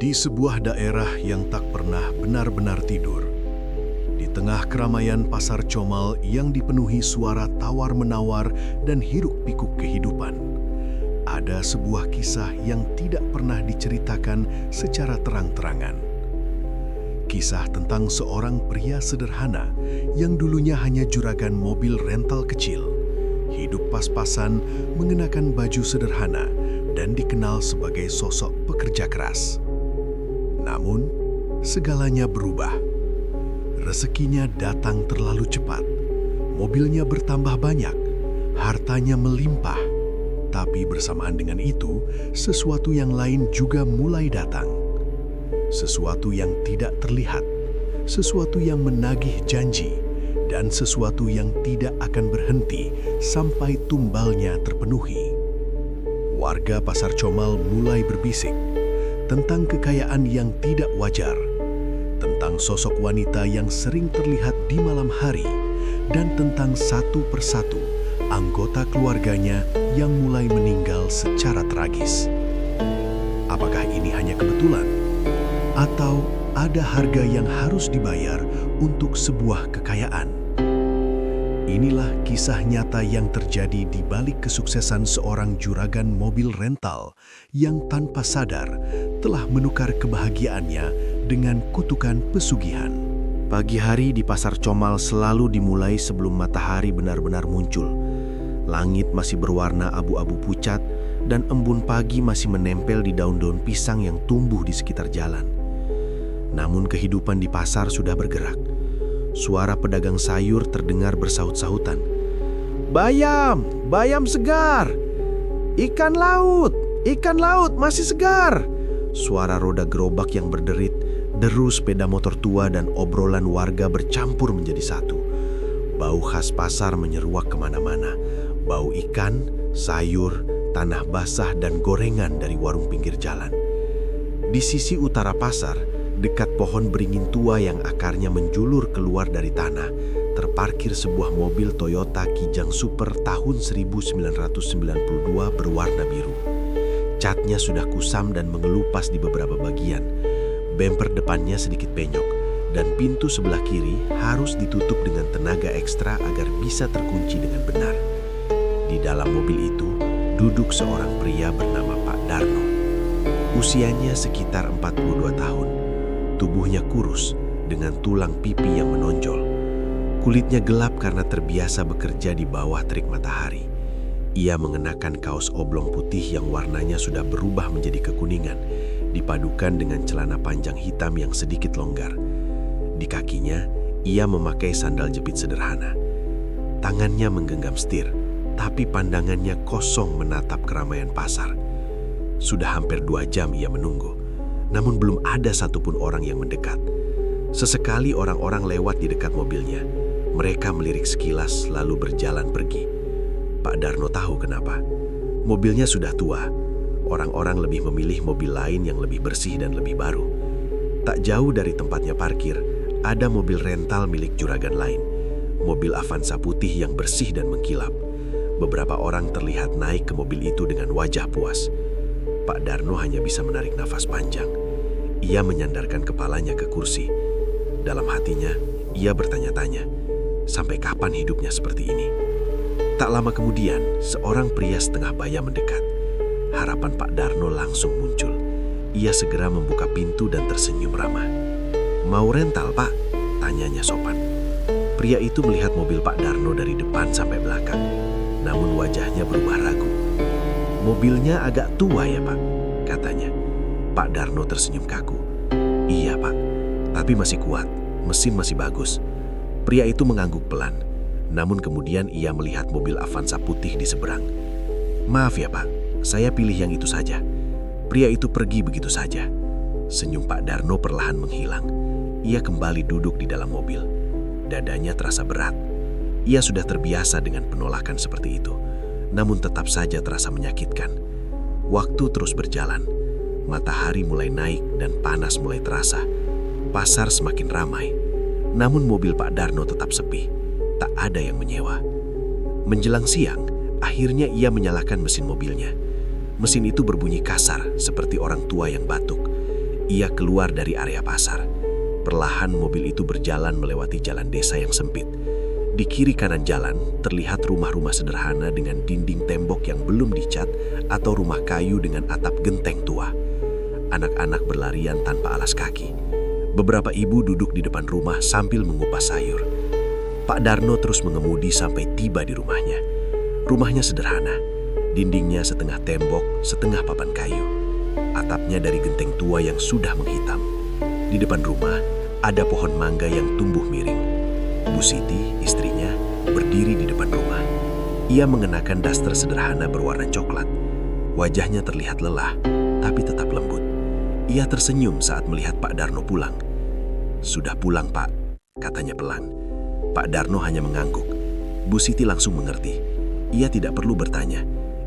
Di sebuah daerah yang tak pernah benar-benar tidur, di tengah keramaian pasar Comal yang dipenuhi suara tawar-menawar dan hiruk-pikuk kehidupan, ada sebuah kisah yang tidak pernah diceritakan secara terang-terangan. Kisah tentang seorang pria sederhana yang dulunya hanya juragan mobil rental kecil, hidup pas-pasan, mengenakan baju sederhana, dan dikenal sebagai sosok pekerja keras. Namun, segalanya berubah. Rezekinya datang terlalu cepat, mobilnya bertambah banyak, hartanya melimpah. Tapi bersamaan dengan itu, sesuatu yang lain juga mulai datang. Sesuatu yang tidak terlihat, sesuatu yang menagih janji, dan sesuatu yang tidak akan berhenti sampai tumbalnya terpenuhi. Warga Pasar Comal mulai berbisik tentang kekayaan yang tidak wajar, tentang sosok wanita yang sering terlihat di malam hari, dan tentang satu persatu anggota keluarganya yang mulai meninggal secara tragis. Apakah ini hanya kebetulan? Atau ada harga yang harus dibayar untuk sebuah kekayaan? Inilah kisah nyata yang terjadi di balik kesuksesan seorang juragan mobil rental yang tanpa sadar telah menukar kebahagiaannya dengan kutukan pesugihan. Pagi hari di Pasar Comal selalu dimulai sebelum matahari benar-benar muncul. Langit masih berwarna abu-abu pucat dan embun pagi masih menempel di daun-daun pisang yang tumbuh di sekitar jalan. Namun kehidupan di pasar sudah bergerak. Suara pedagang sayur terdengar bersaut-sautan. Bayam, bayam segar. Ikan laut masih segar. Suara roda gerobak yang berderit, deru sepeda motor tua dan obrolan warga bercampur menjadi satu. Bau khas pasar menyeruak kemana-mana. Bau ikan, sayur, tanah basah dan gorengan dari warung pinggir jalan. Di sisi utara pasar, dekat pohon beringin tua yang akarnya menjulur keluar dari tanah, terparkir sebuah mobil Toyota Kijang Super tahun 1992 berwarna biru. Catnya sudah kusam dan mengelupas di beberapa bagian. Bemper depannya sedikit penyok, dan pintu sebelah kiri harus ditutup dengan tenaga ekstra agar bisa terkunci dengan benar. Di dalam mobil itu, duduk seorang pria bernama Pak Darno. Usianya sekitar 42 tahun. Tubuhnya kurus dengan tulang pipi yang menonjol. Kulitnya gelap karena terbiasa bekerja di bawah terik matahari. Ia mengenakan kaos oblong putih yang warnanya sudah berubah menjadi kekuningan, dipadukan dengan celana panjang hitam yang sedikit longgar. Di kakinya, ia memakai sandal jepit sederhana. Tangannya menggenggam setir, tapi pandangannya kosong menatap keramaian pasar. Sudah hampir 2 jam ia menunggu. Namun belum ada satupun orang yang mendekat. Sesekali orang-orang lewat di dekat mobilnya. Mereka melirik sekilas lalu berjalan pergi. Pak Darno tahu kenapa. Mobilnya sudah tua. Orang-orang lebih memilih mobil lain yang lebih bersih dan lebih baru. Tak jauh dari tempatnya parkir, ada mobil rental milik juragan lain. Mobil Avanza putih yang bersih dan mengkilap. Beberapa orang terlihat naik ke mobil itu dengan wajah puas. Pak Darno hanya bisa menarik nafas panjang. Ia menyandarkan kepalanya ke kursi. Dalam hatinya, ia bertanya-tanya, sampai kapan hidupnya seperti ini? Tak lama kemudian, seorang pria setengah baya mendekat. Harapan Pak Darno langsung muncul. Ia segera membuka pintu dan tersenyum ramah. Mau rental, Pak? Tanyanya sopan. Pria itu melihat mobil Pak Darno dari depan sampai belakang. Namun wajahnya berubah ragu. Mobilnya agak tua ya, Pak, katanya. Pak Darno tersenyum kaku. Iya, Pak, tapi masih kuat, mesin masih bagus. Pria itu mengangguk pelan. Namun kemudian ia melihat mobil Avanza putih di seberang. Maaf ya, Pak, saya pilih yang itu saja. Pria itu pergi begitu saja. Senyum Pak Darno perlahan menghilang. Ia kembali duduk di dalam mobil. Dadanya terasa berat. Ia sudah terbiasa dengan penolakan seperti itu. Namun tetap saja terasa menyakitkan. Waktu terus berjalan. Matahari mulai naik dan panas mulai terasa. Pasar semakin ramai. Namun mobil Pak Darno tetap sepi. Tak ada yang menyewa. Menjelang siang, akhirnya ia menyalakan mesin mobilnya. Mesin itu berbunyi kasar seperti orang tua yang batuk. Ia keluar dari area pasar. Perlahan mobil itu berjalan melewati jalan desa yang sempit. Di kiri kanan jalan terlihat rumah-rumah sederhana dengan dinding tembok yang belum dicat atau rumah kayu dengan atap genteng tua. Anak-anak berlarian tanpa alas kaki. Beberapa ibu duduk di depan rumah sambil mengupas sayur. Pak Darno terus mengemudi sampai tiba di rumahnya. Rumahnya sederhana. Dindingnya setengah tembok, setengah papan kayu. Atapnya dari genteng tua yang sudah menghitam. Di depan rumah ada pohon mangga yang tumbuh miring. Bu Siti, istrinya, berdiri di depan rumah. Ia mengenakan daster sederhana berwarna coklat. Wajahnya terlihat lelah, tapi tetap lembut. Ia tersenyum saat melihat Pak Darno pulang. "Sudah pulang, Pak," katanya pelan. Pak Darno hanya mengangguk. Bu Siti langsung mengerti. Ia tidak perlu bertanya.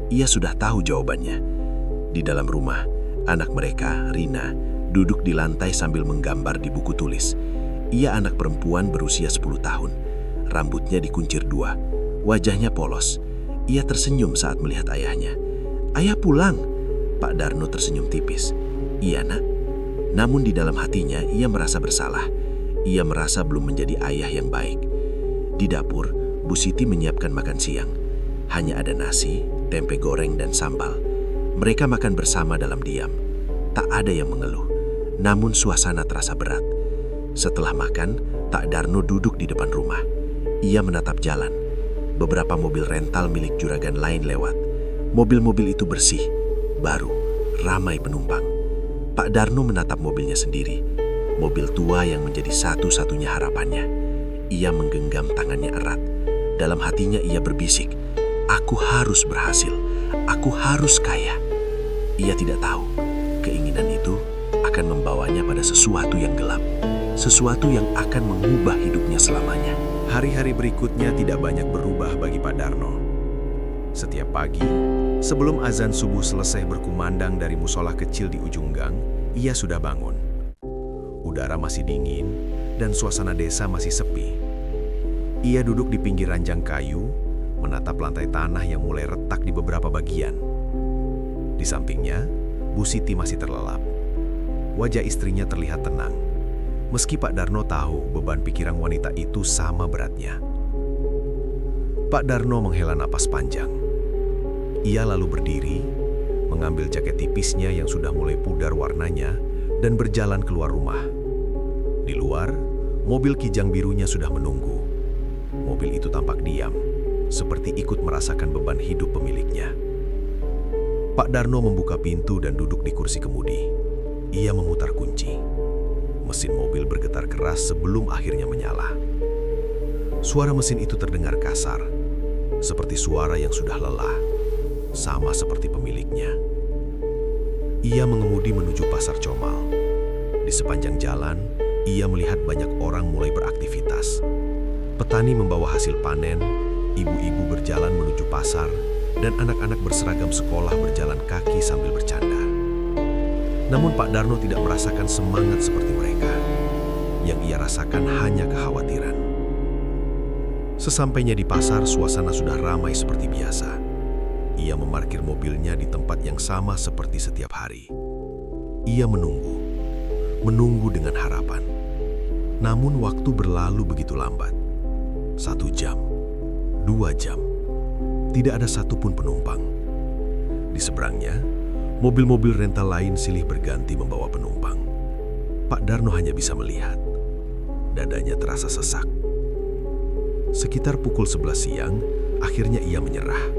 Ia sudah tahu jawabannya. Di dalam rumah, anak mereka, Rina, duduk di lantai sambil menggambar di buku tulis. Ia anak perempuan berusia 10 tahun. Rambutnya dikuncir 2. Wajahnya polos. Ia tersenyum saat melihat ayahnya. "Ayah pulang." Pak Darno tersenyum tipis. "Iya, Nak." Namun di dalam hatinya ia merasa bersalah. Ia merasa belum menjadi ayah yang baik. Di dapur, Bu Siti menyiapkan makan siang. Hanya ada nasi, tempe goreng, dan sambal. Mereka makan bersama dalam diam. Tak ada yang mengeluh. Namun suasana terasa berat. Setelah makan, Pak Darno duduk di depan rumah. Ia menatap jalan. Beberapa mobil rental milik juragan lain lewat. Mobil-mobil itu bersih, baru, ramai penumpang. Pak Darno menatap mobilnya sendiri. Mobil tua yang menjadi satu-satunya harapannya. Ia menggenggam tangannya erat. Dalam hatinya ia berbisik, "Aku harus berhasil. Aku harus kaya." Ia tidak tahu, keinginan itu akan membawanya pada sesuatu yang gelap. Sesuatu yang akan mengubah hidupnya selamanya. Hari-hari berikutnya tidak banyak berubah bagi Pak Darno. Setiap pagi, sebelum azan subuh selesai berkumandang dari musola kecil di ujung gang, ia sudah bangun. Udara masih dingin dan suasana desa masih sepi. Ia duduk di pinggir ranjang kayu, menatap lantai tanah yang mulai retak di beberapa bagian. Di sampingnya, Bu Siti masih terlelap. Wajah istrinya terlihat tenang. Meski Pak Darno tahu beban pikiran wanita itu sama beratnya. Pak Darno menghela napas panjang. Ia lalu berdiri, mengambil jaket tipisnya yang sudah mulai pudar warnanya, dan berjalan keluar rumah. Di luar, mobil kijang birunya sudah menunggu. Mobil itu tampak diam, seperti ikut merasakan beban hidup pemiliknya. Pak Darno membuka pintu dan duduk di kursi kemudi. Ia memutar kunci. Mesin mobil bergetar keras sebelum akhirnya menyala. Suara mesin itu terdengar kasar, seperti suara yang sudah lelah, sama seperti pemiliknya. Ia mengemudi menuju Pasar Comal. Di sepanjang jalan, ia melihat banyak orang mulai beraktivitas. Petani membawa hasil panen, ibu-ibu berjalan menuju pasar, dan anak-anak berseragam sekolah berjalan kaki sambil bercanda. Namun Pak Darno tidak merasakan semangat seperti mereka. Yang ia rasakan hanya kekhawatiran. Sesampainya di pasar, suasana sudah ramai seperti biasa. Ia memarkir mobilnya di tempat yang sama seperti setiap hari. Ia menunggu dengan harapan. Namun waktu berlalu begitu lambat. 1 jam, 2 jam, tidak ada satupun penumpang. Di seberangnya, mobil-mobil rental lain silih berganti membawa penumpang. Pak Darno hanya bisa melihat. Dadanya terasa sesak. Sekitar pukul 11 siang, akhirnya ia menyerah.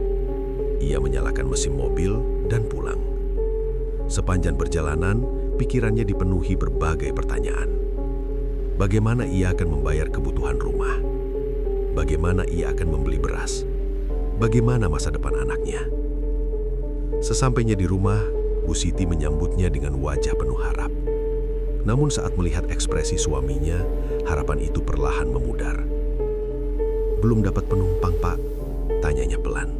Ia menyalakan mesin mobil dan pulang. Sepanjang perjalanan, pikirannya dipenuhi berbagai pertanyaan. Bagaimana ia akan membayar kebutuhan rumah? Bagaimana ia akan membeli beras? Bagaimana masa depan anaknya? Sesampainya di rumah, Bu Siti menyambutnya dengan wajah penuh harap. Namun saat melihat ekspresi suaminya, harapan itu perlahan memudar. "Belum dapat penumpang, Pak?" tanyanya pelan.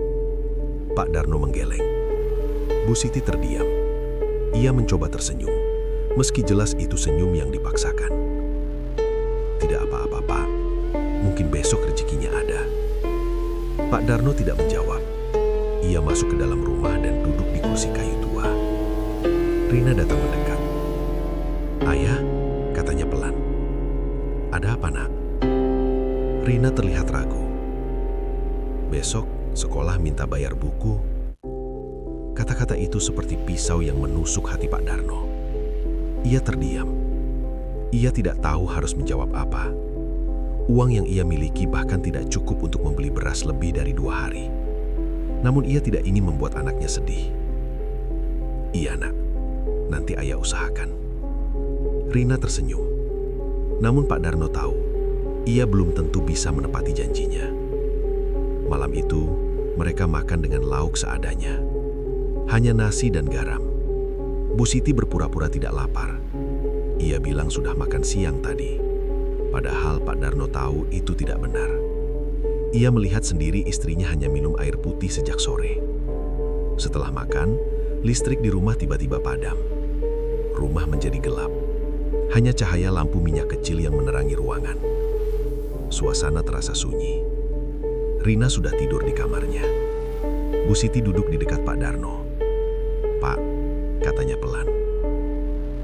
Pak Darno menggeleng. Bu Siti terdiam. Ia mencoba tersenyum, meski jelas itu senyum yang dipaksakan. "Tidak apa-apa, Pak. Mungkin besok rezekinya ada." Pak Darno tidak menjawab. Ia masuk ke dalam rumah dan duduk di kursi kayu tua. Rina datang mendekat. "Ayah," katanya pelan. "Ada apa, Nak?" Rina terlihat ragu. "Besok sekolah minta bayar buku." Kata-kata itu seperti pisau yang menusuk hati Pak Darno. Ia terdiam. Ia tidak tahu harus menjawab apa. Uang yang ia miliki bahkan tidak cukup untuk membeli beras lebih dari 2 hari. Namun ia tidak ingin membuat anaknya sedih. "Iya, Nak. Nanti ayah usahakan." Rina tersenyum. Namun Pak Darno tahu, ia belum tentu bisa menepati janjinya. Malam itu, mereka makan dengan lauk seadanya. Hanya nasi dan garam. Bu Siti berpura-pura tidak lapar. Ia bilang sudah makan siang tadi. Padahal Pak Darno tahu itu tidak benar. Ia melihat sendiri istrinya hanya minum air putih sejak sore. Setelah makan, listrik di rumah tiba-tiba padam. Rumah menjadi gelap. Hanya cahaya lampu minyak kecil yang menerangi ruangan. Suasana terasa sunyi. Rina sudah tidur di kamarnya. Bu Siti duduk di dekat Pak Darno. "Pak," katanya pelan.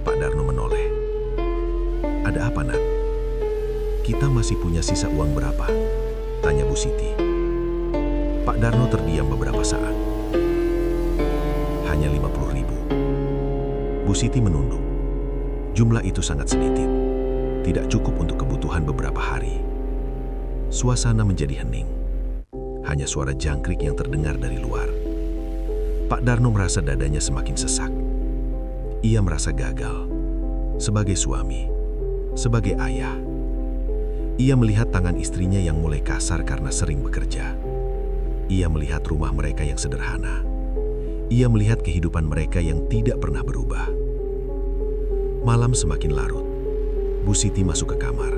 Pak Darno menoleh. "Ada apa, Nak?" "Kita masih punya sisa uang berapa?" tanya Bu Siti. Pak Darno terdiam beberapa saat. "Hanya 50.000. Bu Siti menunduk. Jumlah itu sangat sedikit. Tidak cukup untuk kebutuhan beberapa hari. Suasana menjadi hening. Hanya suara jangkrik yang terdengar dari luar. Pak Darno merasa dadanya semakin sesak. Ia merasa gagal. Sebagai suami, sebagai ayah. Ia melihat tangan istrinya yang mulai kasar karena sering bekerja. Ia melihat rumah mereka yang sederhana. Ia melihat kehidupan mereka yang tidak pernah berubah. Malam semakin larut. Bu Siti masuk ke kamar.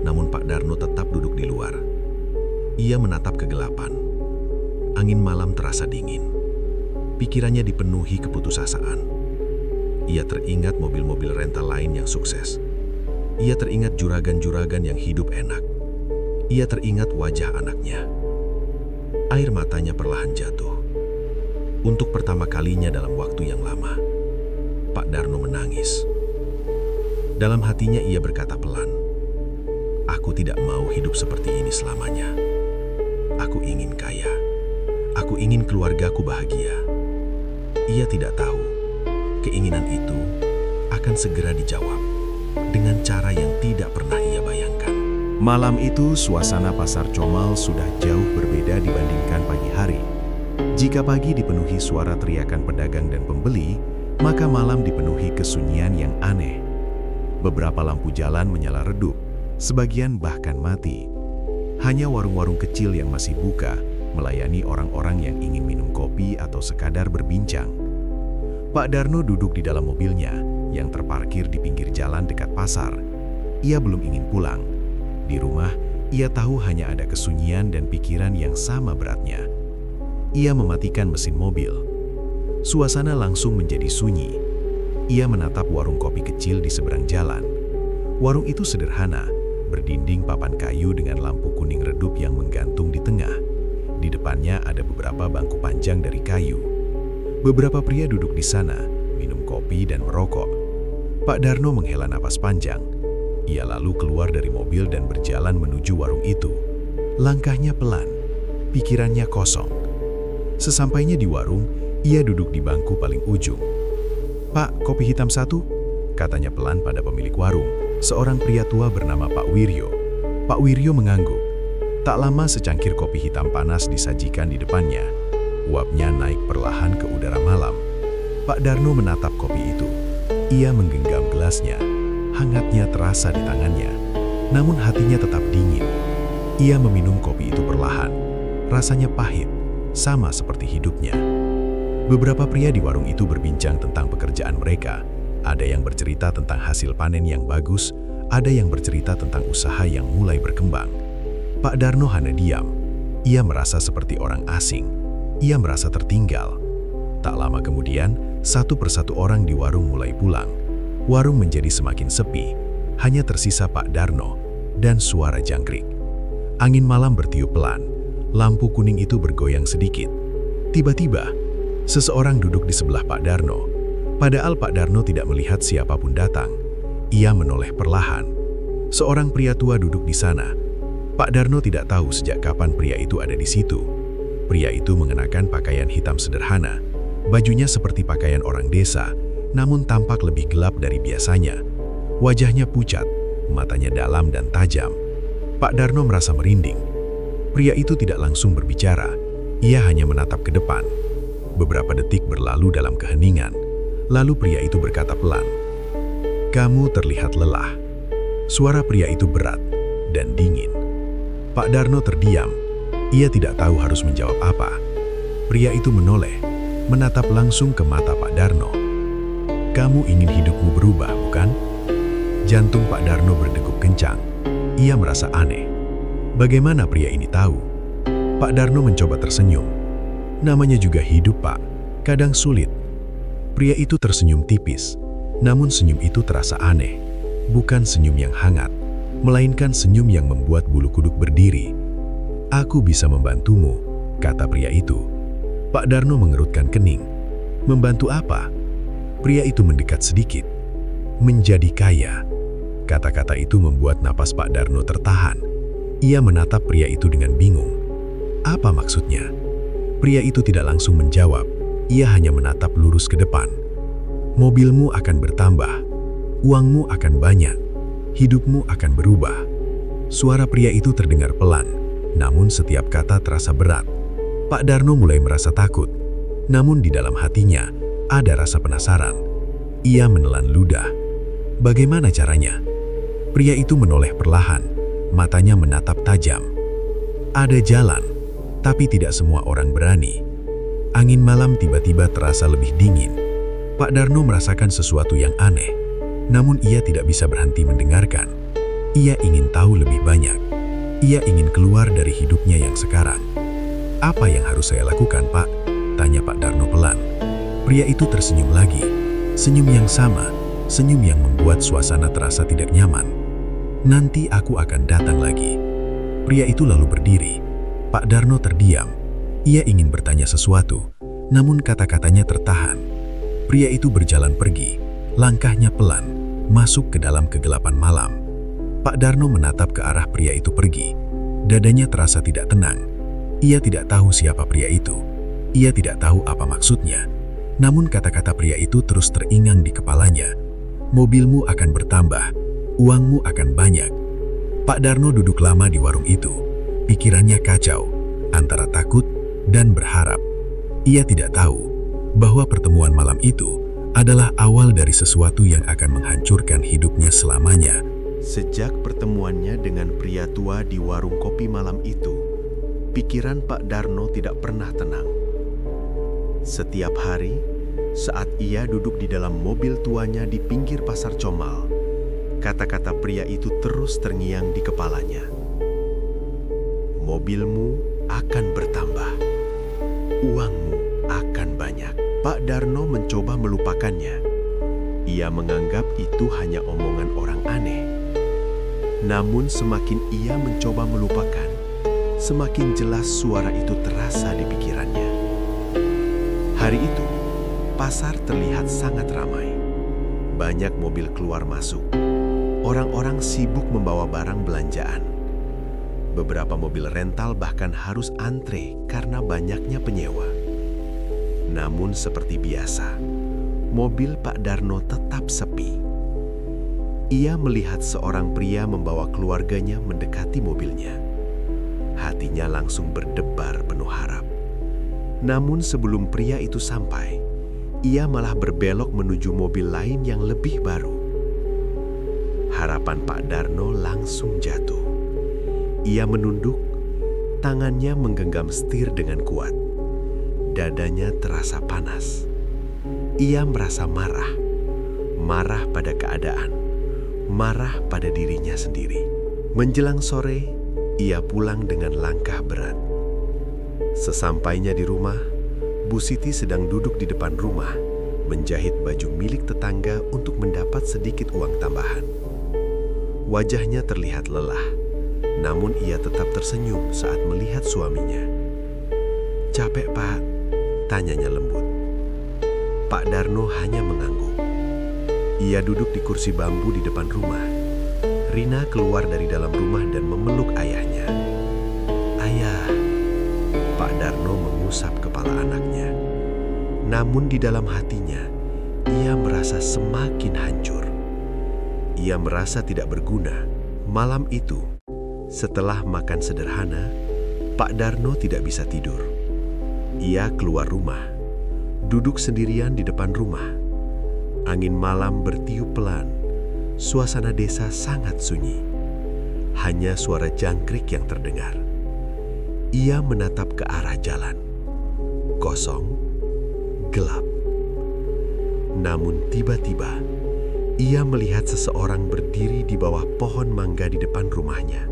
Namun Pak Darno tetap duduk di luar. Ia menatap kegelapan. Angin malam terasa dingin. Pikirannya dipenuhi keputusasaan. Ia teringat mobil-mobil rental lain yang sukses. Ia teringat juragan-juragan yang hidup enak. Ia teringat wajah anaknya. Air matanya perlahan jatuh. Untuk pertama kalinya dalam waktu yang lama, Pak Darno menangis. Dalam hatinya ia berkata pelan, "Aku tidak mau hidup seperti ini selamanya. Aku ingin kaya. Aku ingin keluargaku bahagia." Ia tidak tahu, keinginan itu akan segera dijawab dengan cara yang tidak pernah ia bayangkan. Malam itu suasana Pasar Comal sudah jauh berbeda dibandingkan pagi hari. Jika pagi dipenuhi suara teriakan pedagang dan pembeli, maka malam dipenuhi kesunyian yang aneh. Beberapa lampu jalan menyala redup, sebagian bahkan mati. Hanya warung-warung kecil yang masih buka, melayani orang-orang yang ingin minum kopi atau sekadar berbincang. Pak Darno duduk di dalam mobilnya yang terparkir di pinggir jalan dekat pasar. Ia belum ingin pulang. Di rumah, ia tahu hanya ada kesunyian dan pikiran yang sama beratnya. Ia mematikan mesin mobil. Suasana langsung menjadi sunyi. Ia menatap warung kopi kecil di seberang jalan. Warung itu sederhana, berdinding papan kayu dengan lampu kuning redup yang menggantung di tengah. Di depannya ada beberapa bangku panjang dari kayu. Beberapa pria duduk di sana, minum kopi dan merokok. Pak Darno menghela napas panjang. Ia lalu keluar dari mobil dan berjalan menuju warung itu. Langkahnya pelan, pikirannya kosong. Sesampainya di warung, ia duduk di bangku paling ujung. "Pak, kopi hitam 1?" katanya pelan pada pemilik warung, seorang pria tua bernama Pak Wiryo. Pak Wiryo mengangguk. Tak lama secangkir kopi hitam panas disajikan di depannya. Uapnya naik perlahan ke udara malam. Pak Darno menatap kopi itu. Ia menggenggam gelasnya. Hangatnya terasa di tangannya. Namun hatinya tetap dingin. Ia meminum kopi itu perlahan. Rasanya pahit, sama seperti hidupnya. Beberapa pria di warung itu berbincang tentang pekerjaan mereka. Ada yang bercerita tentang hasil panen yang bagus, ada yang bercerita tentang usaha yang mulai berkembang. Pak Darno hanya diam. Ia merasa seperti orang asing. Ia merasa tertinggal. Tak lama kemudian, satu persatu orang di warung mulai pulang. Warung menjadi semakin sepi. Hanya tersisa Pak Darno dan suara jangkrik. Angin malam bertiup pelan. Lampu kuning itu bergoyang sedikit. Tiba-tiba, seseorang duduk di sebelah Pak Darno. Padahal Pak Darno tidak melihat siapapun datang. Ia menoleh perlahan. Seorang pria tua duduk di sana. Pak Darno tidak tahu sejak kapan pria itu ada di situ. Pria itu mengenakan pakaian hitam sederhana. Bajunya seperti pakaian orang desa, namun tampak lebih gelap dari biasanya. Wajahnya pucat, matanya dalam dan tajam. Pak Darno merasa merinding. Pria itu tidak langsung berbicara. Ia hanya menatap ke depan. Beberapa detik berlalu dalam keheningan. Lalu pria itu berkata pelan, "Kamu terlihat lelah." Suara pria itu berat dan dingin. Pak Darno terdiam. Ia tidak tahu harus menjawab apa. Pria itu menoleh, menatap langsung ke mata Pak Darno. "Kamu ingin hidupmu berubah, bukan?" Jantung Pak Darno berdegup kencang. Ia merasa aneh. Bagaimana pria ini tahu? Pak Darno mencoba tersenyum. Namanya juga hidup, Pak. Kadang sulit. Pria itu tersenyum tipis. Namun senyum itu terasa aneh. Bukan senyum yang hangat, melainkan senyum yang membuat bulu kuduk berdiri. "Aku bisa membantumu," kata pria itu. Pak Darno mengerutkan kening. "Membantu apa?" Pria itu mendekat sedikit. "Menjadi kaya." Kata-kata itu membuat napas Pak Darno tertahan. Ia menatap pria itu dengan bingung. Apa maksudnya? Pria itu tidak langsung menjawab. Ia hanya menatap lurus ke depan. "Mobilmu akan bertambah. Uangmu akan banyak. Hidupmu akan berubah." Suara pria itu terdengar pelan, namun setiap kata terasa berat. Pak Darno mulai merasa takut. Namun di dalam hatinya ada rasa penasaran. Ia menelan ludah. Bagaimana caranya? Pria itu menoleh perlahan. Matanya menatap tajam. "Ada jalan, tapi tidak semua orang berani." Angin malam tiba-tiba terasa lebih dingin. Pak Darno merasakan sesuatu yang aneh, namun ia tidak bisa berhenti mendengarkan. Ia ingin tahu lebih banyak. Ia ingin keluar dari hidupnya yang sekarang. "Apa yang harus saya lakukan, Pak?" tanya Pak Darno pelan. Pria itu tersenyum lagi. Senyum yang sama, senyum yang membuat suasana terasa tidak nyaman. "Nanti aku akan datang lagi." Pria itu lalu berdiri. Pak Darno terdiam. Ia ingin bertanya sesuatu, namun kata-katanya tertahan. Pria itu berjalan pergi, langkahnya pelan, masuk ke dalam kegelapan malam. Pak Darno menatap ke arah pria itu pergi. Dadanya terasa tidak tenang. Ia tidak tahu siapa pria itu. Ia tidak tahu apa maksudnya. Namun kata-kata pria itu terus teringang di kepalanya. "Mobilmu akan bertambah, uangmu akan banyak." Pak Darno duduk lama di warung itu. Pikirannya kacau, antara takut dan berharap. Ia tidak tahu bahwa pertemuan malam itu adalah awal dari sesuatu yang akan menghancurkan hidupnya selamanya. Sejak pertemuannya dengan pria tua di warung kopi malam itu, pikiran Pak Darno tidak pernah tenang. Setiap hari, saat ia duduk di dalam mobil tuanya di pinggir pasar Comal, kata-kata pria itu terus terngiang di kepalanya. "Mobilmu akan bertambah. Uangmu akan banyak." Pak Darno mencoba melupakannya. Ia menganggap itu hanya omongan orang aneh. Namun semakin ia mencoba melupakan, semakin jelas suara itu terasa di pikirannya. Hari itu, pasar terlihat sangat ramai. Banyak mobil keluar masuk. Orang-orang sibuk membawa barang belanjaan. Beberapa mobil rental bahkan harus antre karena banyaknya penyewa. Namun seperti biasa, mobil Pak Darno tetap sepi. Ia melihat seorang pria membawa keluarganya mendekati mobilnya. Hatinya langsung berdebar penuh harap. Namun sebelum pria itu sampai, ia malah berbelok menuju mobil lain yang lebih baru. Harapan Pak Darno langsung jatuh. Ia menunduk, tangannya menggenggam setir dengan kuat. Dadanya terasa panas. Ia merasa marah. Marah pada keadaan. Marah pada dirinya sendiri. Menjelang sore, ia pulang dengan langkah berat. Sesampainya di rumah, Bu Siti sedang duduk di depan rumah, menjahit baju milik tetangga untuk mendapat sedikit uang tambahan. Wajahnya terlihat lelah, namun ia tetap tersenyum saat melihat suaminya. "Capek, Pak?" tanyanya lembut. Pak Darno hanya mengangguk. Ia duduk di kursi bambu di depan rumah. Rina keluar dari dalam rumah dan memeluk ayahnya. "Ayah." Pak Darno mengusap kepala anaknya. Namun di dalam hatinya, ia merasa semakin hancur. Ia merasa tidak berguna. Malam itu, setelah makan sederhana, Pak Darno tidak bisa tidur. Ia keluar rumah, duduk sendirian di depan rumah. Angin malam bertiup pelan. Suasana desa sangat sunyi. Hanya suara jangkrik yang terdengar. Ia menatap ke arah jalan. Kosong, gelap. Namun tiba-tiba, ia melihat seseorang berdiri di bawah pohon mangga di depan rumahnya.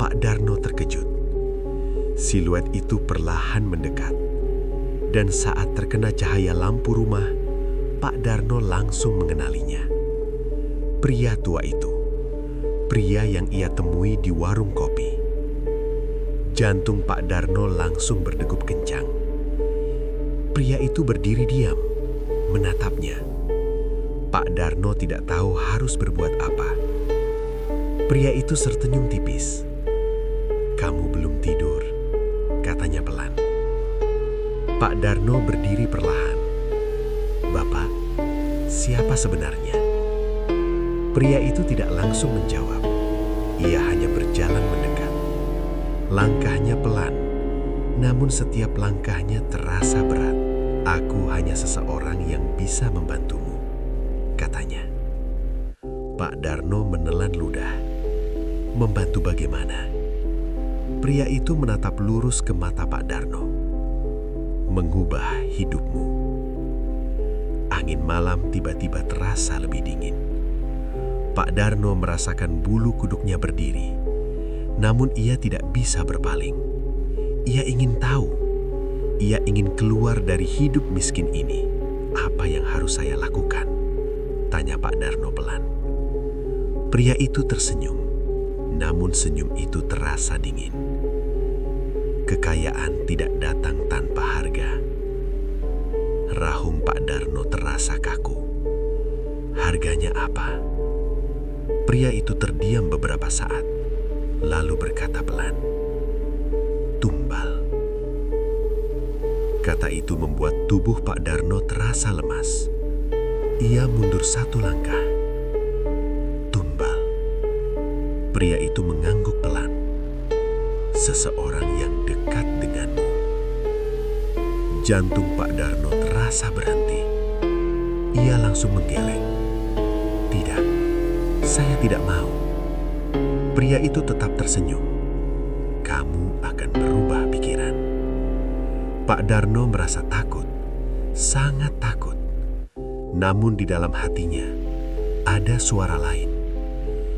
Pak Darno terkejut. Siluet itu perlahan mendekat. Dan saat terkena cahaya lampu rumah, Pak Darno langsung mengenalinya. Pria tua itu, pria yang ia temui di warung kopi. Jantung Pak Darno langsung berdegup kencang. Pria itu berdiri diam, menatapnya. Pak Darno tidak tahu harus berbuat apa. Pria itu tersenyum tipis. "Kamu belum tidur," katanya pelan. Pak Darno berdiri perlahan. "Bapak, siapa sebenarnya?" Pria itu tidak langsung menjawab. Ia hanya berjalan mendekat. Langkahnya pelan, namun setiap langkahnya terasa berat. "Aku hanya seseorang yang bisa membantumu," katanya. Pak Darno menelan ludah. "Membantu bagaimana?" Pria itu menatap lurus ke mata Pak Darno. "Mengubah hidupmu." Angin malam tiba-tiba terasa lebih dingin. Pak Darno merasakan bulu kuduknya berdiri. Namun ia tidak bisa berpaling. Ia ingin tahu. Ia ingin keluar dari hidup miskin ini. "Apa yang harus saya lakukan?" tanya Pak Darno pelan. Pria itu tersenyum. Namun senyum itu terasa dingin. "Kekayaan tidak datang tanpa harga." Rahung Pak Darno terasa kaku. "Harganya apa?" Pria itu terdiam beberapa saat, lalu berkata pelan, "Tumbal." Kata itu membuat tubuh Pak Darno terasa lemas. Ia mundur satu langkah. "Tumbal." Pria itu mengangguk pelan. "Seseorang yang dekat denganmu." Jantung Pak Darno terasa berhenti. Ia langsung menggeleng. "Tidak, saya tidak mau." Pria itu tetap tersenyum. "Kamu akan berubah pikiran." Pak Darno merasa takut, sangat takut. Namun di dalam hatinya ada suara lain.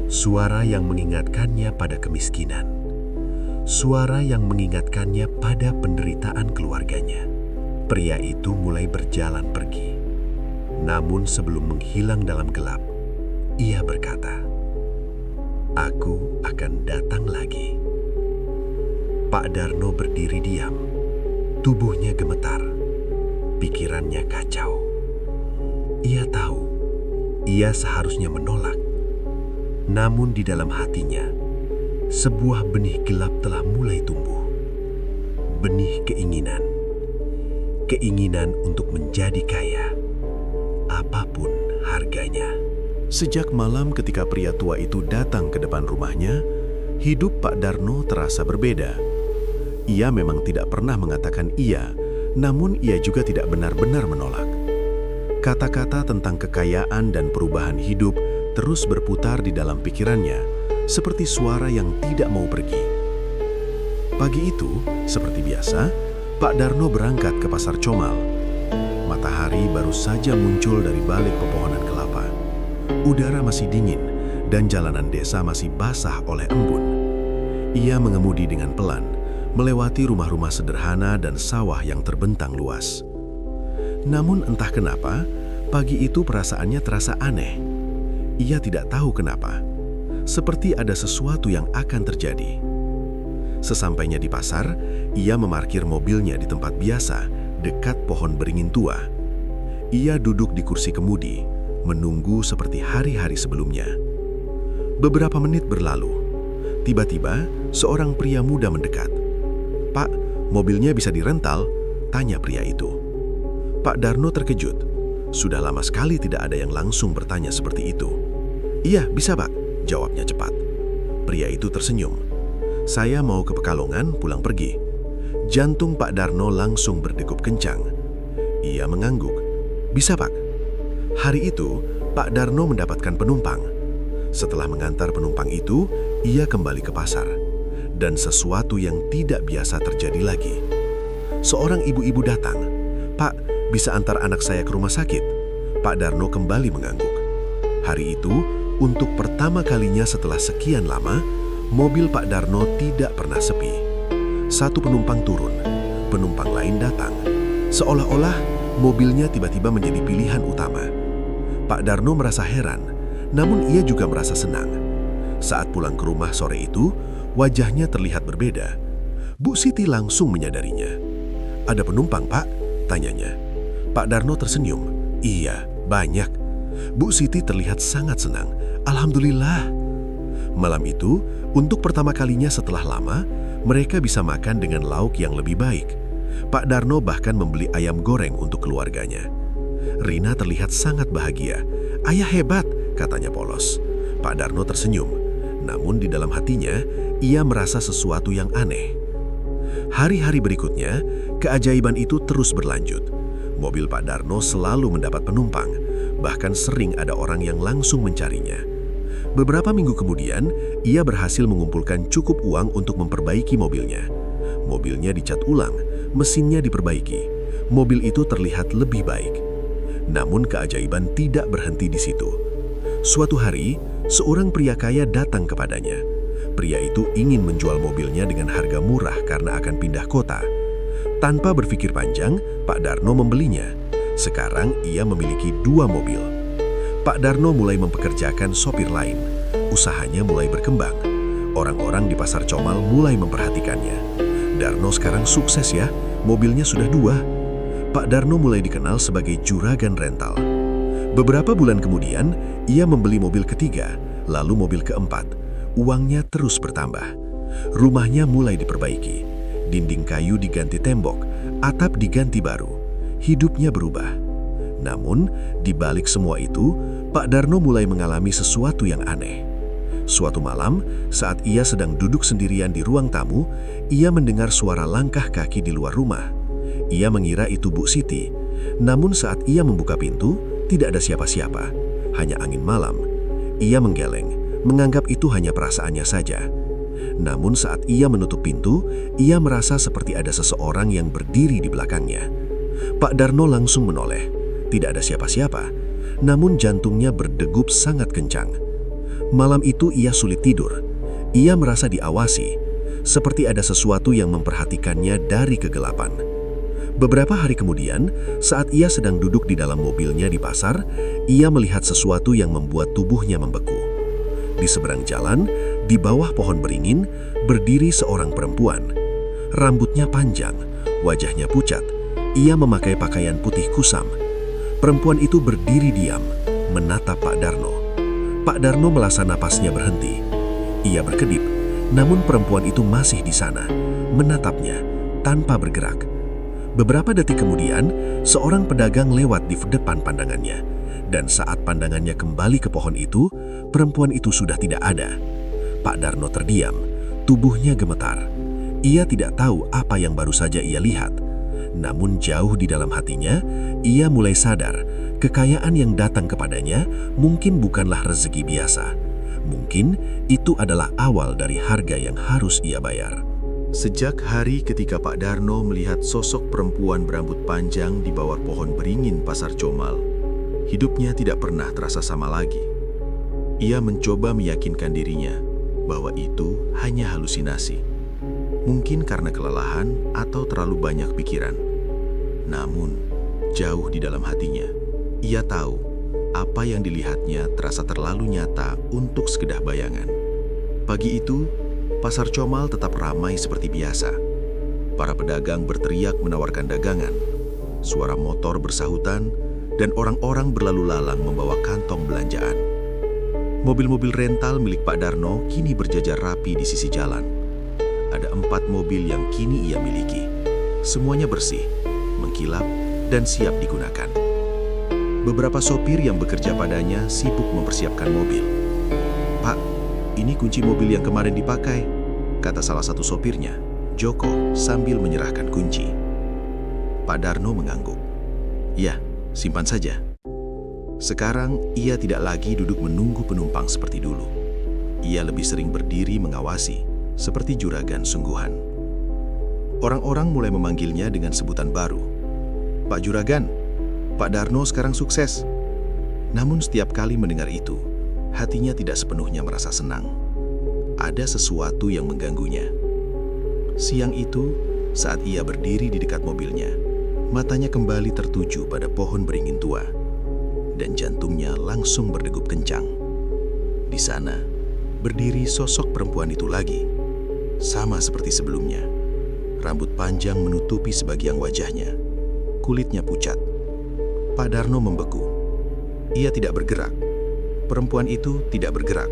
Suara yang mengingatkannya pada kemiskinan. Suara yang mengingatkannya pada penderitaan keluarganya. Pria itu mulai berjalan pergi. Namun sebelum menghilang dalam gelap, ia berkata, "Aku akan datang lagi." Pak Darno berdiri diam. Tubuhnya gemetar. Pikirannya kacau. Ia tahu, ia seharusnya menolak. Namun di dalam hatinya, sebuah benih gelap telah mulai tumbuh. Benih keinginan. Keinginan untuk menjadi kaya. Apapun harganya. Sejak malam ketika pria tua itu datang ke depan rumahnya, hidup Pak Darno terasa berbeda. Ia memang tidak pernah mengatakan iya, namun ia juga tidak benar-benar menolak. Kata-kata tentang kekayaan dan perubahan hidup terus berputar di dalam pikirannya, seperti suara yang tidak mau pergi. Pagi itu, seperti biasa, Pak Darno berangkat ke Pasar Comal. Matahari baru saja muncul dari balik pepohonan kelapa. Udara masih dingin dan jalanan desa masih basah oleh embun. Ia mengemudi dengan pelan, melewati rumah-rumah sederhana dan sawah yang terbentang luas. Namun entah kenapa, pagi itu perasaannya terasa aneh. Ia tidak tahu kenapa, seperti ada sesuatu yang akan terjadi. Sesampainya di pasar, ia memarkir mobilnya di tempat biasa, dekat pohon beringin tua. Ia duduk di kursi kemudi, menunggu seperti hari-hari sebelumnya. Beberapa menit berlalu. Tiba-tiba, seorang pria muda mendekat. "Pak, mobilnya bisa dirental?" tanya pria itu. Pak Darno terkejut. Sudah lama sekali tidak ada yang langsung bertanya seperti itu. "Iya, bisa Pak," jawabnya cepat. Pria itu tersenyum. "Saya mau ke Pekalongan pulang pergi." Jantung Pak Darno langsung berdegup kencang. Ia mengangguk. "Bisa Pak." Hari itu, Pak Darno mendapatkan penumpang. Setelah mengantar penumpang itu, ia kembali ke pasar. Dan sesuatu yang tidak biasa terjadi lagi. Seorang ibu-ibu datang. "Pak, bisa antar anak saya ke rumah sakit?" Pak Darno kembali mengangguk. Hari itu, untuk pertama kalinya setelah sekian lama, mobil Pak Darno tidak pernah sepi. Satu penumpang turun, penumpang lain datang. Seolah-olah mobilnya tiba-tiba menjadi pilihan utama. Pak Darno merasa heran, namun ia juga merasa senang. Saat pulang ke rumah sore itu, wajahnya terlihat berbeda. Bu Siti langsung menyadarinya. "Ada penumpang, Pak?" tanyanya. Pak Darno tersenyum. "Iya, banyak." Bu Siti terlihat sangat senang. "Alhamdulillah." Malam itu, untuk pertama kalinya setelah lama, mereka bisa makan dengan lauk yang lebih baik. Pak Darno bahkan membeli ayam goreng untuk keluarganya. Rina terlihat sangat bahagia. "Ayah hebat," katanya polos. Pak Darno tersenyum. Namun di dalam hatinya, ia merasa sesuatu yang aneh. Hari-hari berikutnya, keajaiban itu terus berlanjut. Mobil Pak Darno selalu mendapat penumpang, bahkan sering ada orang yang langsung mencarinya. Beberapa minggu kemudian, ia berhasil mengumpulkan cukup uang untuk memperbaiki mobilnya. Mobilnya dicat ulang, mesinnya diperbaiki. Mobil itu terlihat lebih baik. Namun keajaiban tidak berhenti di situ. Suatu hari, seorang pria kaya datang kepadanya. Pria itu ingin menjual mobilnya dengan harga murah karena akan pindah kota. Tanpa berpikir panjang, Pak Darno membelinya. Sekarang ia memiliki 2 mobil. Pak Darno mulai mempekerjakan sopir lain. Usahanya mulai berkembang. Orang-orang di Pasar Comal mulai memperhatikannya. "Darno sekarang sukses ya, mobilnya sudah 2. Pak Darno mulai dikenal sebagai juragan rental. Beberapa bulan kemudian, ia membeli mobil ketiga, lalu mobil keempat. Uangnya terus bertambah. Rumahnya mulai diperbaiki. Dinding kayu diganti tembok, atap diganti baru. Hidupnya berubah. Namun, di balik semua itu, Pak Darno mulai mengalami sesuatu yang aneh. Suatu malam, saat ia sedang duduk sendirian di ruang tamu, ia mendengar suara langkah kaki di luar rumah. Ia mengira itu Bu Siti. Namun saat ia membuka pintu, tidak ada siapa-siapa, hanya angin malam. Ia menggeleng, menganggap itu hanya perasaannya saja. Namun saat ia menutup pintu, ia merasa seperti ada seseorang yang berdiri di belakangnya. Pak Darno langsung menoleh. Tidak ada siapa-siapa, namun jantungnya berdegup sangat kencang. Malam itu ia sulit tidur. Ia merasa diawasi, seperti ada sesuatu yang memperhatikannya dari kegelapan. Beberapa hari kemudian, saat ia sedang duduk di dalam mobilnya di pasar, ia melihat sesuatu yang membuat tubuhnya membeku. Di seberang jalan, di bawah pohon beringin, berdiri seorang perempuan. Rambutnya panjang, wajahnya pucat. Ia memakai pakaian putih kusam. Perempuan itu berdiri diam, menatap Pak Darno. Pak Darno merasa napasnya berhenti. Ia berkedip, namun perempuan itu masih di sana, menatapnya tanpa bergerak. Beberapa detik kemudian, seorang pedagang lewat di depan pandangannya. Dan saat pandangannya kembali ke pohon itu, perempuan itu sudah tidak ada. Pak Darno terdiam, tubuhnya gemetar. Ia tidak tahu apa yang baru saja ia lihat. Namun jauh di dalam hatinya, ia mulai sadar kekayaan yang datang kepadanya mungkin bukanlah rezeki biasa. Mungkin itu adalah awal dari harga yang harus ia bayar. Sejak hari ketika Pak Darno melihat sosok perempuan berambut panjang di bawah pohon beringin Pasar Comal, hidupnya tidak pernah terasa sama lagi. Ia mencoba meyakinkan dirinya bahwa itu hanya halusinasi. Mungkin karena kelelahan atau terlalu banyak pikiran. Namun, jauh di dalam hatinya, ia tahu apa yang dilihatnya terasa terlalu nyata untuk sekedar bayangan. Pagi itu, Pasar Comal tetap ramai seperti biasa. Para pedagang berteriak menawarkan dagangan. Suara motor bersahutan, dan orang-orang berlalu lalang membawa kantong belanjaan. Mobil-mobil rental milik Pak Darno kini berjajar rapi di sisi jalan. Ada 4 mobil yang kini ia miliki. Semuanya bersih, mengkilap, dan siap digunakan. Beberapa sopir yang bekerja padanya sibuk mempersiapkan mobil. "Pak, ini kunci mobil yang kemarin dipakai," kata salah satu sopirnya, Joko, sambil menyerahkan kunci. Pak Darno mengangguk. "Ya, simpan saja." Sekarang ia tidak lagi duduk menunggu penumpang seperti dulu. Ia lebih sering berdiri mengawasi, seperti juragan sungguhan. Orang-orang mulai memanggilnya dengan sebutan baru. "Pak Juragan, Pak Darno sekarang sukses." Namun setiap kali mendengar itu, hatinya tidak sepenuhnya merasa senang. Ada sesuatu yang mengganggunya. Siang itu, saat ia berdiri di dekat mobilnya, matanya kembali tertuju pada pohon beringin tua, dan jantungnya langsung berdegup kencang. Di sana, berdiri sosok perempuan itu lagi, sama seperti sebelumnya. Rambut panjang menutupi sebagian wajahnya, kulitnya pucat. Pak Darno membeku. Ia tidak bergerak. Perempuan itu tidak bergerak.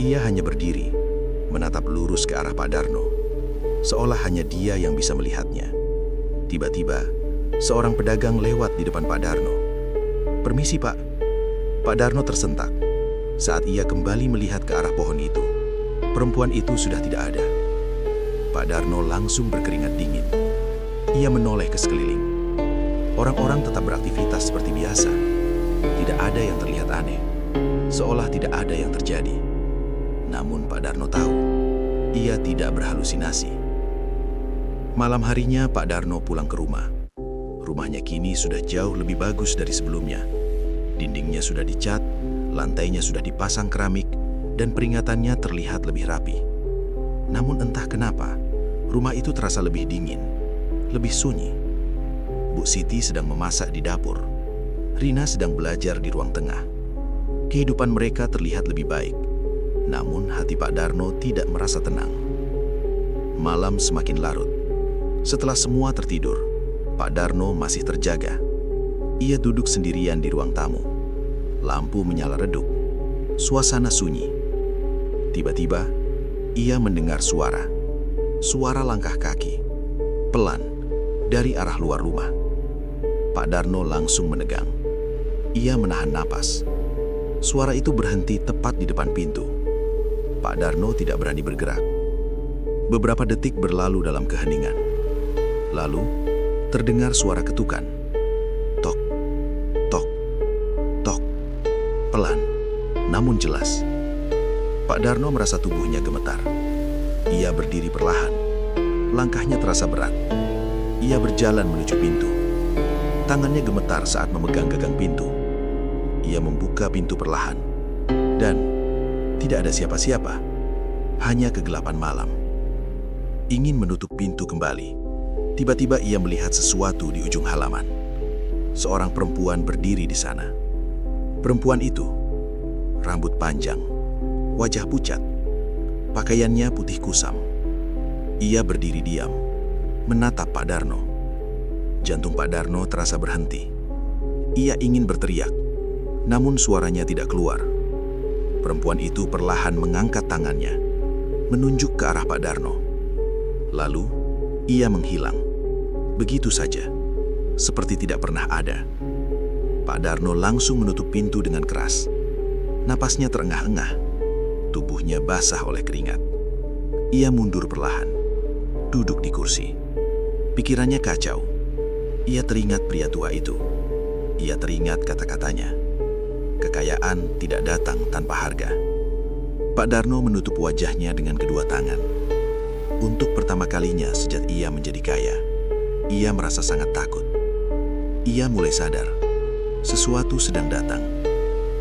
Ia hanya berdiri, menatap lurus ke arah Pak Darno, seolah hanya dia yang bisa melihatnya. Tiba-tiba, seorang pedagang lewat di depan Pak Darno. "Permisi, Pak." Pak Darno tersentak. Saat ia kembali melihat ke arah pohon itu, perempuan itu sudah tidak ada. Pak Darno langsung berkeringat dingin. Ia menoleh ke sekeliling. Orang-orang tetap beraktivitas seperti biasa. Tidak ada yang terlihat aneh, seolah tidak ada yang terjadi. Namun Pak Darno tahu, ia tidak berhalusinasi. Malam harinya Pak Darno pulang ke rumah. Rumahnya kini sudah jauh lebih bagus dari sebelumnya. Dindingnya sudah dicat, lantainya sudah dipasang keramik, dan peringatannya terlihat lebih rapi. Namun entah kenapa, rumah itu terasa lebih dingin, lebih sunyi. Bu Siti sedang memasak di dapur. Rina sedang belajar di ruang tengah. Kehidupan mereka terlihat lebih baik. Namun hati Pak Darno tidak merasa tenang. Malam semakin larut. Setelah semua tertidur, Pak Darno masih terjaga. Ia duduk sendirian di ruang tamu. Lampu menyala redup. Suasana sunyi. Tiba-tiba, ia mendengar suara. Suara langkah kaki. Pelan, dari arah luar rumah. Pak Darno langsung menegang. Ia menahan napas. Suara itu berhenti tepat di depan pintu. Pak Darno tidak berani bergerak. Beberapa detik berlalu dalam keheningan. Lalu, terdengar suara ketukan. Tok, tok, tok. Pelan, namun jelas. Pak Darno merasa tubuhnya gemetar. Ia berdiri perlahan. Langkahnya terasa berat. Ia berjalan menuju pintu. Tangannya gemetar saat memegang gagang pintu. Ia membuka pintu perlahan. Dan tidak ada siapa-siapa. Hanya kegelapan malam. Ingin menutup pintu kembali. Tiba-tiba ia melihat sesuatu di ujung halaman. Seorang perempuan berdiri di sana. Perempuan itu, rambut panjang, wajah pucat, pakaiannya putih kusam. Ia berdiri diam, menatap Pak Darno. Jantung Pak Darno terasa berhenti. Ia ingin berteriak, namun suaranya tidak keluar. Perempuan itu perlahan mengangkat tangannya, menunjuk ke arah Pak Darno. Lalu, ia menghilang. Begitu saja, seperti tidak pernah ada. Pak Darno langsung menutup pintu dengan keras. Napasnya terengah-engah. Tubuhnya basah oleh keringat. Ia mundur perlahan, duduk di kursi. Pikirannya kacau. Ia teringat pria tua itu. Ia teringat kata-katanya. Kekayaan tidak datang tanpa harga. Pak Darno menutup wajahnya dengan kedua tangan. Untuk pertama kalinya sejak ia menjadi kaya, ia merasa sangat takut. Ia mulai sadar, sesuatu sedang datang.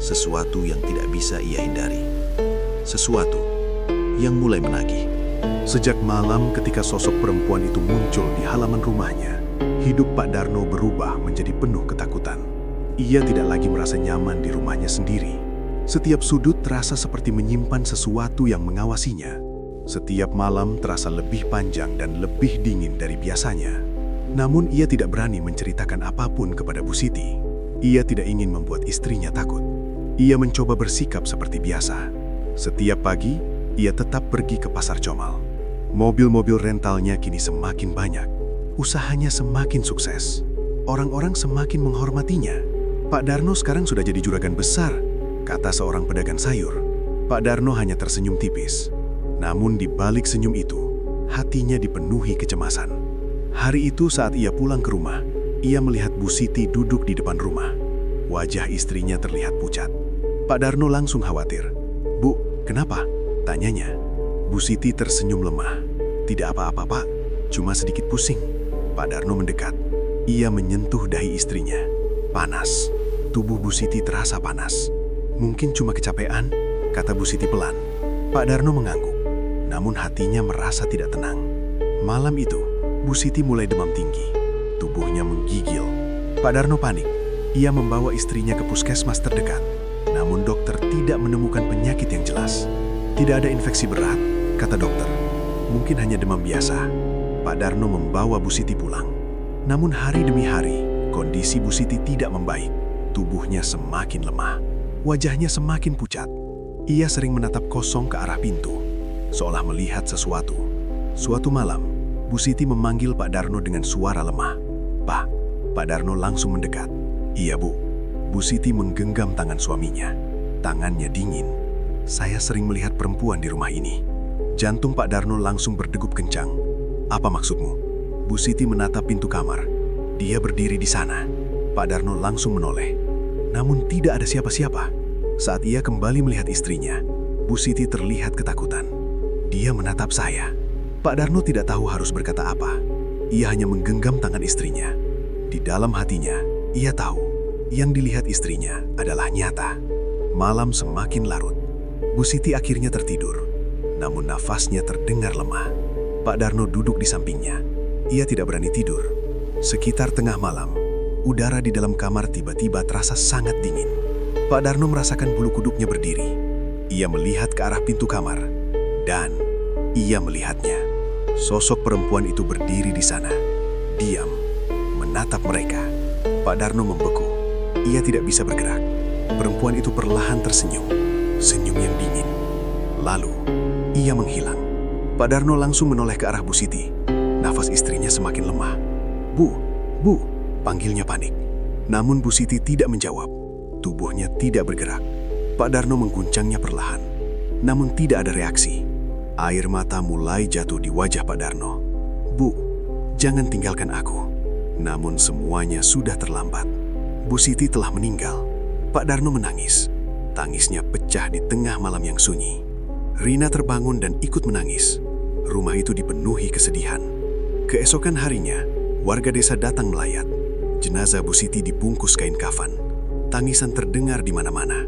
Sesuatu yang tidak bisa ia hindari. Sesuatu yang mulai menagih. Sejak malam ketika sosok perempuan itu muncul di halaman rumahnya, hidup Pak Darno berubah menjadi penuh ketakutan. Ia tidak lagi merasa nyaman di rumahnya sendiri. Setiap sudut terasa seperti menyimpan sesuatu yang mengawasinya. Setiap malam terasa lebih panjang dan lebih dingin dari biasanya. Namun ia tidak berani menceritakan apapun kepada Bu Siti. Ia tidak ingin membuat istrinya takut. Ia mencoba bersikap seperti biasa. Setiap pagi, ia tetap pergi ke Pasar Comal. Mobil-mobil rentalnya kini semakin banyak. Usahanya semakin sukses. Orang-orang semakin menghormatinya. Pak Darno sekarang sudah jadi juragan besar, kata seorang pedagang sayur. Pak Darno hanya tersenyum tipis. Namun di balik senyum itu, hatinya dipenuhi kecemasan. Hari itu saat ia pulang ke rumah, ia melihat Bu Siti duduk di depan rumah. Wajah istrinya terlihat pucat. Pak Darno langsung khawatir. "Bu, kenapa?" tanyanya. Bu Siti tersenyum lemah. "Tidak apa-apa, Pak. Cuma sedikit pusing." Pak Darno mendekat. Ia menyentuh dahi istrinya. Panas. Tubuh Bu Siti terasa panas. "Mungkin cuma kecapean," kata Bu Siti pelan. Pak Darno mengangguk. Namun hatinya merasa tidak tenang. Malam itu, Bu Siti mulai demam tinggi. Tubuhnya menggigil. Pak Darno panik. Ia membawa istrinya ke puskesmas terdekat. Namun dokter tidak menemukan penyakit yang jelas. "Tidak ada infeksi berat," kata dokter. "Mungkin hanya demam biasa." Pak Darno membawa Bu Siti pulang. Namun hari demi hari, kondisi Bu Siti tidak membaik. Tubuhnya semakin lemah. Wajahnya semakin pucat. Ia sering menatap kosong ke arah pintu, seolah melihat sesuatu. Suatu malam, Bu Siti memanggil Pak Darno dengan suara lemah. "Pak." Pak Darno langsung mendekat. "Iya, Bu." Bu Siti menggenggam tangan suaminya. Tangannya dingin. "Saya sering melihat perempuan di rumah ini." Jantung Pak Darno langsung berdegup kencang. "Apa maksudmu?" Bu Siti menatap pintu kamar. Dia berdiri di sana. Pak Darno langsung menoleh. Namun tidak ada siapa-siapa. Saat ia kembali melihat istrinya, Bu Siti terlihat ketakutan. Dia menatap saya. Pak Darno tidak tahu harus berkata apa. Ia hanya menggenggam tangan istrinya. Di dalam hatinya, ia tahu yang dilihat istrinya adalah nyata. Malam semakin larut. Bu Siti akhirnya tertidur. Namun nafasnya terdengar lemah. Pak Darno duduk di sampingnya. Ia tidak berani tidur. Sekitar tengah malam, udara di dalam kamar tiba-tiba terasa sangat dingin. Pak Darno merasakan bulu kuduknya berdiri. Ia melihat ke arah pintu kamar. Dan ia melihatnya. Sosok perempuan itu berdiri di sana. Diam, menatap mereka. Pak Darno membeku. Ia tidak bisa bergerak. Perempuan itu perlahan tersenyum. Senyum yang dingin. Lalu, ia menghilang. Pak Darno langsung menoleh ke arah Bu Siti. Nafas istrinya semakin lemah. Bu, panggilnya panik. Namun Bu Siti tidak menjawab. Tubuhnya tidak bergerak. Pak Darno mengguncangnya perlahan. Namun tidak ada reaksi. Air mata mulai jatuh di wajah Pak Darno. "Bu, jangan tinggalkan aku." Namun semuanya sudah terlambat. Bu Siti telah meninggal. Pak Darno menangis. Tangisnya pecah di tengah malam yang sunyi. Rina terbangun dan ikut menangis. Rumah itu dipenuhi kesedihan. Keesokan harinya, warga desa datang melayat. Jenazah Bu Siti dibungkus kain kafan. Tangisan terdengar di mana-mana.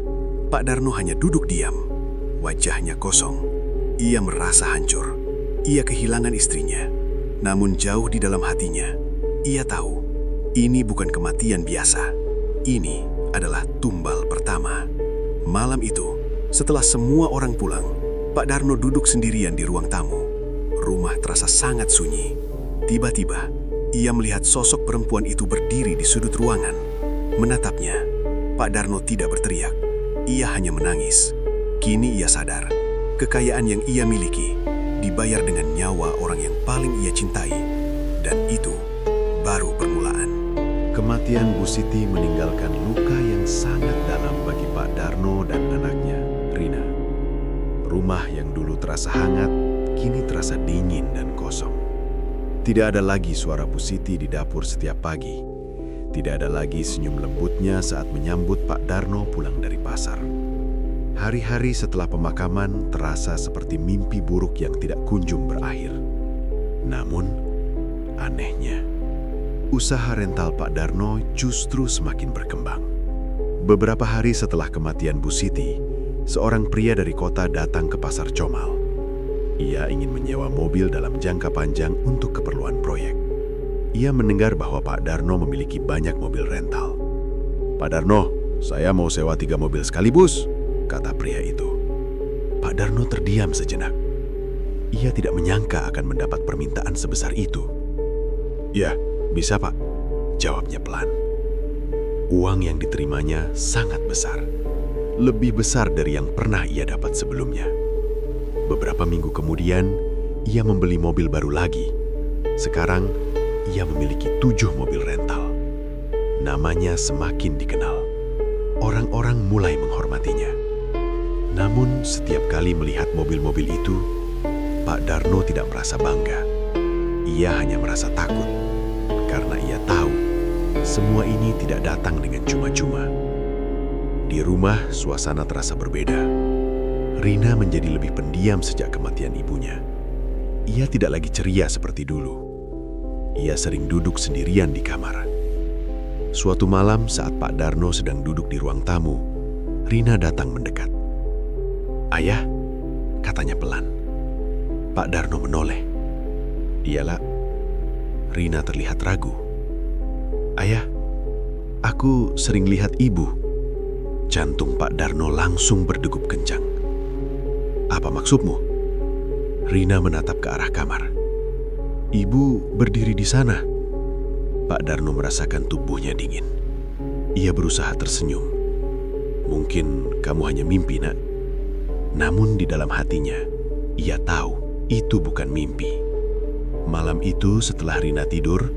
Pak Darno hanya duduk diam. Wajahnya kosong. Ia merasa hancur. Ia kehilangan istrinya. Namun jauh di dalam hatinya, ia tahu ini bukan kematian biasa. Ini adalah tumbal pertama. Malam itu, setelah semua orang pulang, Pak Darno duduk sendirian di ruang tamu. Rumah terasa sangat sunyi. Tiba-tiba, ia melihat sosok perempuan itu berdiri di sudut ruangan. Menatapnya, Pak Darno tidak berteriak. Ia hanya menangis. Kini ia sadar, kekayaan yang ia miliki dibayar dengan nyawa orang yang paling ia cintai. Dan itu baru permulaan. Kematian Bu Siti meninggalkan luka yang sangat dalam bagi Pak Darno dan anaknya, Rina. Rumah yang dulu terasa hangat, kini terasa dingin dan kosong. Tidak ada lagi suara Bu Siti di dapur setiap pagi. Tidak ada lagi senyum lembutnya saat menyambut Pak Darno pulang dari pasar. Hari-hari setelah pemakaman terasa seperti mimpi buruk yang tidak kunjung berakhir. Namun, anehnya, usaha rental Pak Darno justru semakin berkembang. Beberapa hari setelah kematian Bu Siti, seorang pria dari kota datang ke Pasar Comal. Ia ingin menyewa mobil dalam jangka panjang untuk keperluan proyek. Ia mendengar bahwa Pak Darno memiliki banyak mobil rental. "Pak Darno, saya mau sewa 3 mobil sekaligus," kata pria itu. Pak Darno terdiam sejenak. Ia tidak menyangka akan mendapat permintaan sebesar itu. "Ya, bisa Pak," jawabnya pelan. Uang yang diterimanya sangat besar. Lebih besar dari yang pernah ia dapat sebelumnya. Beberapa minggu kemudian, ia membeli mobil baru lagi. Sekarang, ia memiliki 7 mobil rental. Namanya semakin dikenal. Orang-orang mulai menghormatinya. Namun, setiap kali melihat mobil-mobil itu, Pak Darno tidak merasa bangga. Ia hanya merasa takut, karena ia tahu semua ini tidak datang dengan cuma-cuma. Di rumah, suasana terasa berbeda. Rina menjadi lebih pendiam sejak kematian ibunya. Ia tidak lagi ceria seperti dulu. Ia sering duduk sendirian di kamar. Suatu malam saat Pak Darno sedang duduk di ruang tamu, Rina datang mendekat. "Ayah," katanya pelan. Pak Darno menoleh. "Iyalah." Rina terlihat ragu. "Ayah, aku sering lihat ibu." Jantung Pak Darno langsung berdegup kencang. "Apa maksudmu?" Rina menatap ke arah kamar. "Ibu berdiri di sana." Pak Darno merasakan tubuhnya dingin. Ia berusaha tersenyum. "Mungkin kamu hanya mimpi, Nak." Namun di dalam hatinya, ia tahu itu bukan mimpi. Malam itu setelah Rina tidur,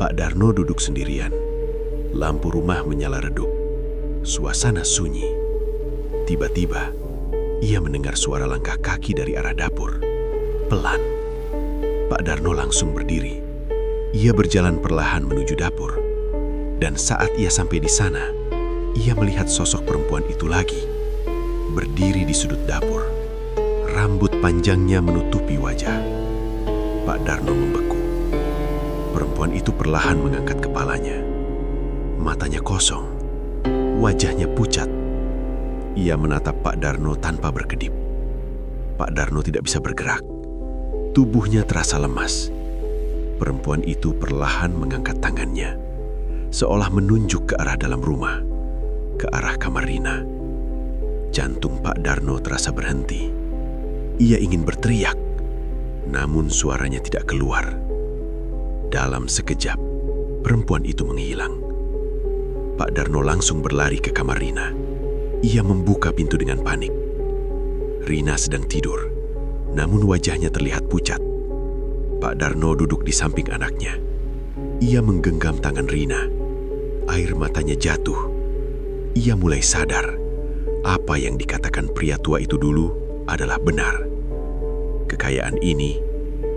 Pak Darno duduk sendirian. Lampu rumah menyala redup. Suasana sunyi. Tiba-tiba, ia mendengar suara langkah kaki dari arah dapur. Pelan. Pak Darno langsung berdiri. Ia berjalan perlahan menuju dapur. Dan saat ia sampai di sana, ia melihat sosok perempuan itu lagi. Berdiri di sudut dapur. Rambut panjangnya menutupi wajah. Pak Darno membeku. Perempuan itu perlahan mengangkat kepalanya. Matanya kosong. Wajahnya pucat. Ia menatap Pak Darno tanpa berkedip. Pak Darno tidak bisa bergerak. Tubuhnya terasa lemas. Perempuan itu perlahan mengangkat tangannya, seolah menunjuk ke arah dalam rumah, ke arah kamar Rina. Jantung Pak Darno terasa berhenti. Ia ingin berteriak, namun suaranya tidak keluar. Dalam sekejap, perempuan itu menghilang. Pak Darno langsung berlari ke kamar Rina. Ia membuka pintu dengan panik. Rina sedang tidur, namun wajahnya terlihat pucat. Pak Darno duduk di samping anaknya. Ia menggenggam tangan Rina. Air matanya jatuh. Ia mulai sadar, apa yang dikatakan pria tua itu dulu adalah benar. Kekayaan ini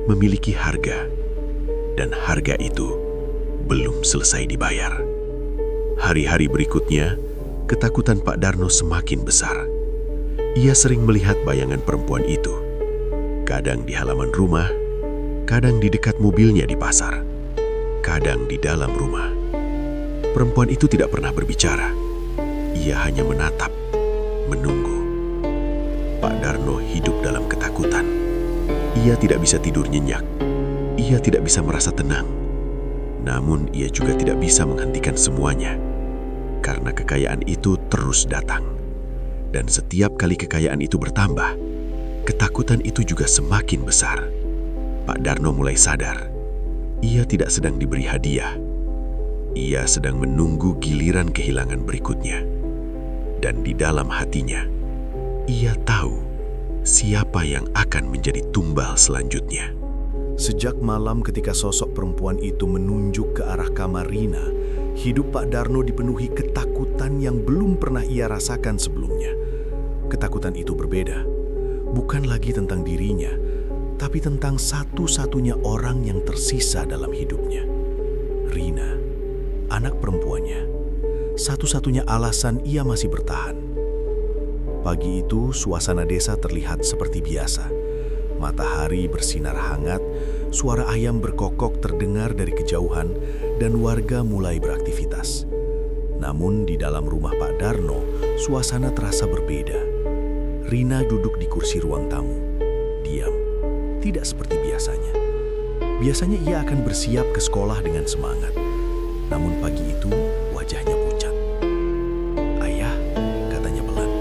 memiliki harga, dan harga itu belum selesai dibayar. Hari-hari berikutnya, ketakutan Pak Darno semakin besar. Ia sering melihat bayangan perempuan itu. Kadang di halaman rumah, kadang di dekat mobilnya di pasar, kadang di dalam rumah. Perempuan itu tidak pernah berbicara. Ia hanya menatap, menunggu. Pak Darno hidup dalam ketakutan. Ia tidak bisa tidur nyenyak. Ia tidak bisa merasa tenang. Namun ia juga tidak bisa menghentikan semuanya. Karena kekayaan itu terus datang. Dan setiap kali kekayaan itu bertambah, ketakutan itu juga semakin besar. Pak Darno mulai sadar, ia tidak sedang diberi hadiah. Ia sedang menunggu giliran kehilangan berikutnya. Dan di dalam hatinya, ia tahu siapa yang akan menjadi tumbal selanjutnya. Sejak malam ketika sosok perempuan itu menunjuk ke arah kamar Rina, hidup Pak Darno dipenuhi ketakutan yang belum pernah ia rasakan sebelumnya. Ketakutan itu berbeda, bukan lagi tentang dirinya, tapi tentang satu-satunya orang yang tersisa dalam hidupnya. Rina, anak perempuannya, satu-satunya alasan ia masih bertahan. Pagi itu, suasana desa terlihat seperti biasa. Matahari bersinar hangat, suara ayam berkokok terdengar dari kejauhan, dan warga mulai beraktivitas. Namun di dalam rumah Pak Darno, suasana terasa berbeda. Rina duduk di kursi ruang tamu, diam, tidak seperti biasanya. Biasanya ia akan bersiap ke sekolah dengan semangat. Namun pagi itu, wajahnya pucat. "Ayah," katanya pelan.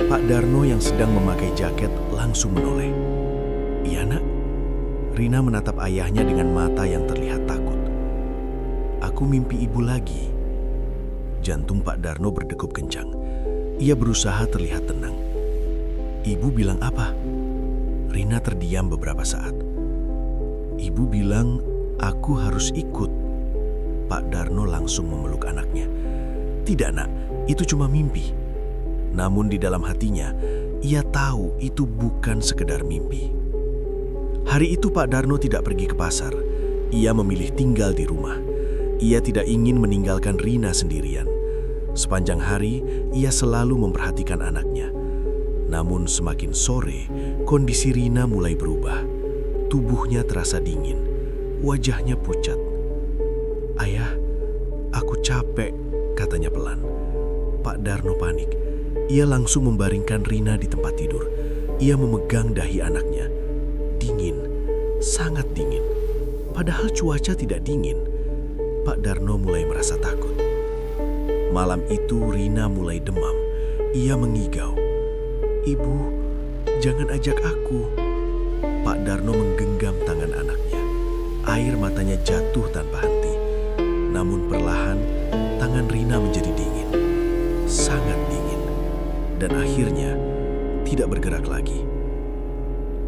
Pak Darno yang sedang memakai jaket langsung menoleh. "Iya, Nak." Rina menatap ayahnya dengan mata yang terlihat takut. "Aku mimpi ibu lagi." Jantung Pak Darno berdegup kencang. Ia berusaha terlihat tenang. "Ibu bilang apa?" Rina terdiam beberapa saat. "Ibu bilang aku harus ikut." Pak Darno langsung memeluk anaknya. "Tidak, Nak, itu cuma mimpi." Namun di dalam hatinya, ia tahu itu bukan sekedar mimpi. Hari itu Pak Darno tidak pergi ke pasar. Ia memilih tinggal di rumah. Ia tidak ingin meninggalkan Rina sendirian. Sepanjang hari, ia selalu memperhatikan anaknya. Namun semakin sore, kondisi Rina mulai berubah. Tubuhnya terasa dingin, wajahnya pucat. "Ayah, aku capek," katanya pelan. Pak Darno panik. Ia langsung membaringkan Rina di tempat tidur. Ia memegang dahi anaknya. Dingin, sangat dingin. Padahal cuaca tidak dingin. Pak Darno mulai merasa takut. Malam itu Rina mulai demam. Ia mengigau. "Ibu, jangan ajak aku." Pak Darno menggenggam tangan anaknya. Air matanya jatuh tanpa henti. Namun perlahan, tangan Rina menjadi dingin. Sangat dingin. Dan akhirnya, tidak bergerak lagi.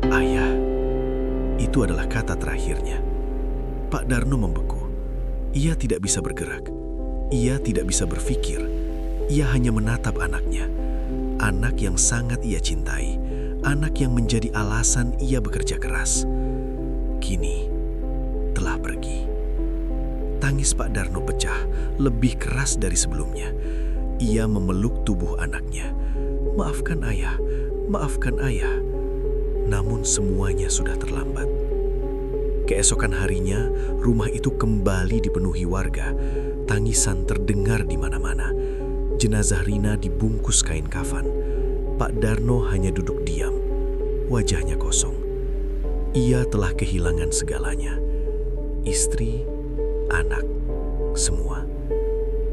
"Ayah." Itu adalah kata terakhirnya. Pak Darno membeku. Ia tidak bisa bergerak. Ia tidak bisa berpikir. Ia hanya menatap anaknya. Anak yang sangat ia cintai. Anak yang menjadi alasan ia bekerja keras. Kini telah pergi. Tangis Pak Darno pecah, lebih keras dari sebelumnya. Ia memeluk tubuh anaknya. "Maafkan ayah, maafkan ayah." Namun semuanya sudah terlambat. Keesokan harinya, rumah itu kembali dipenuhi warga. Tangisan terdengar di mana-mana. Jenazah Rina dibungkus kain kafan. Pak Darno hanya duduk diam. Wajahnya kosong. Ia telah kehilangan segalanya. Istri, anak, semua.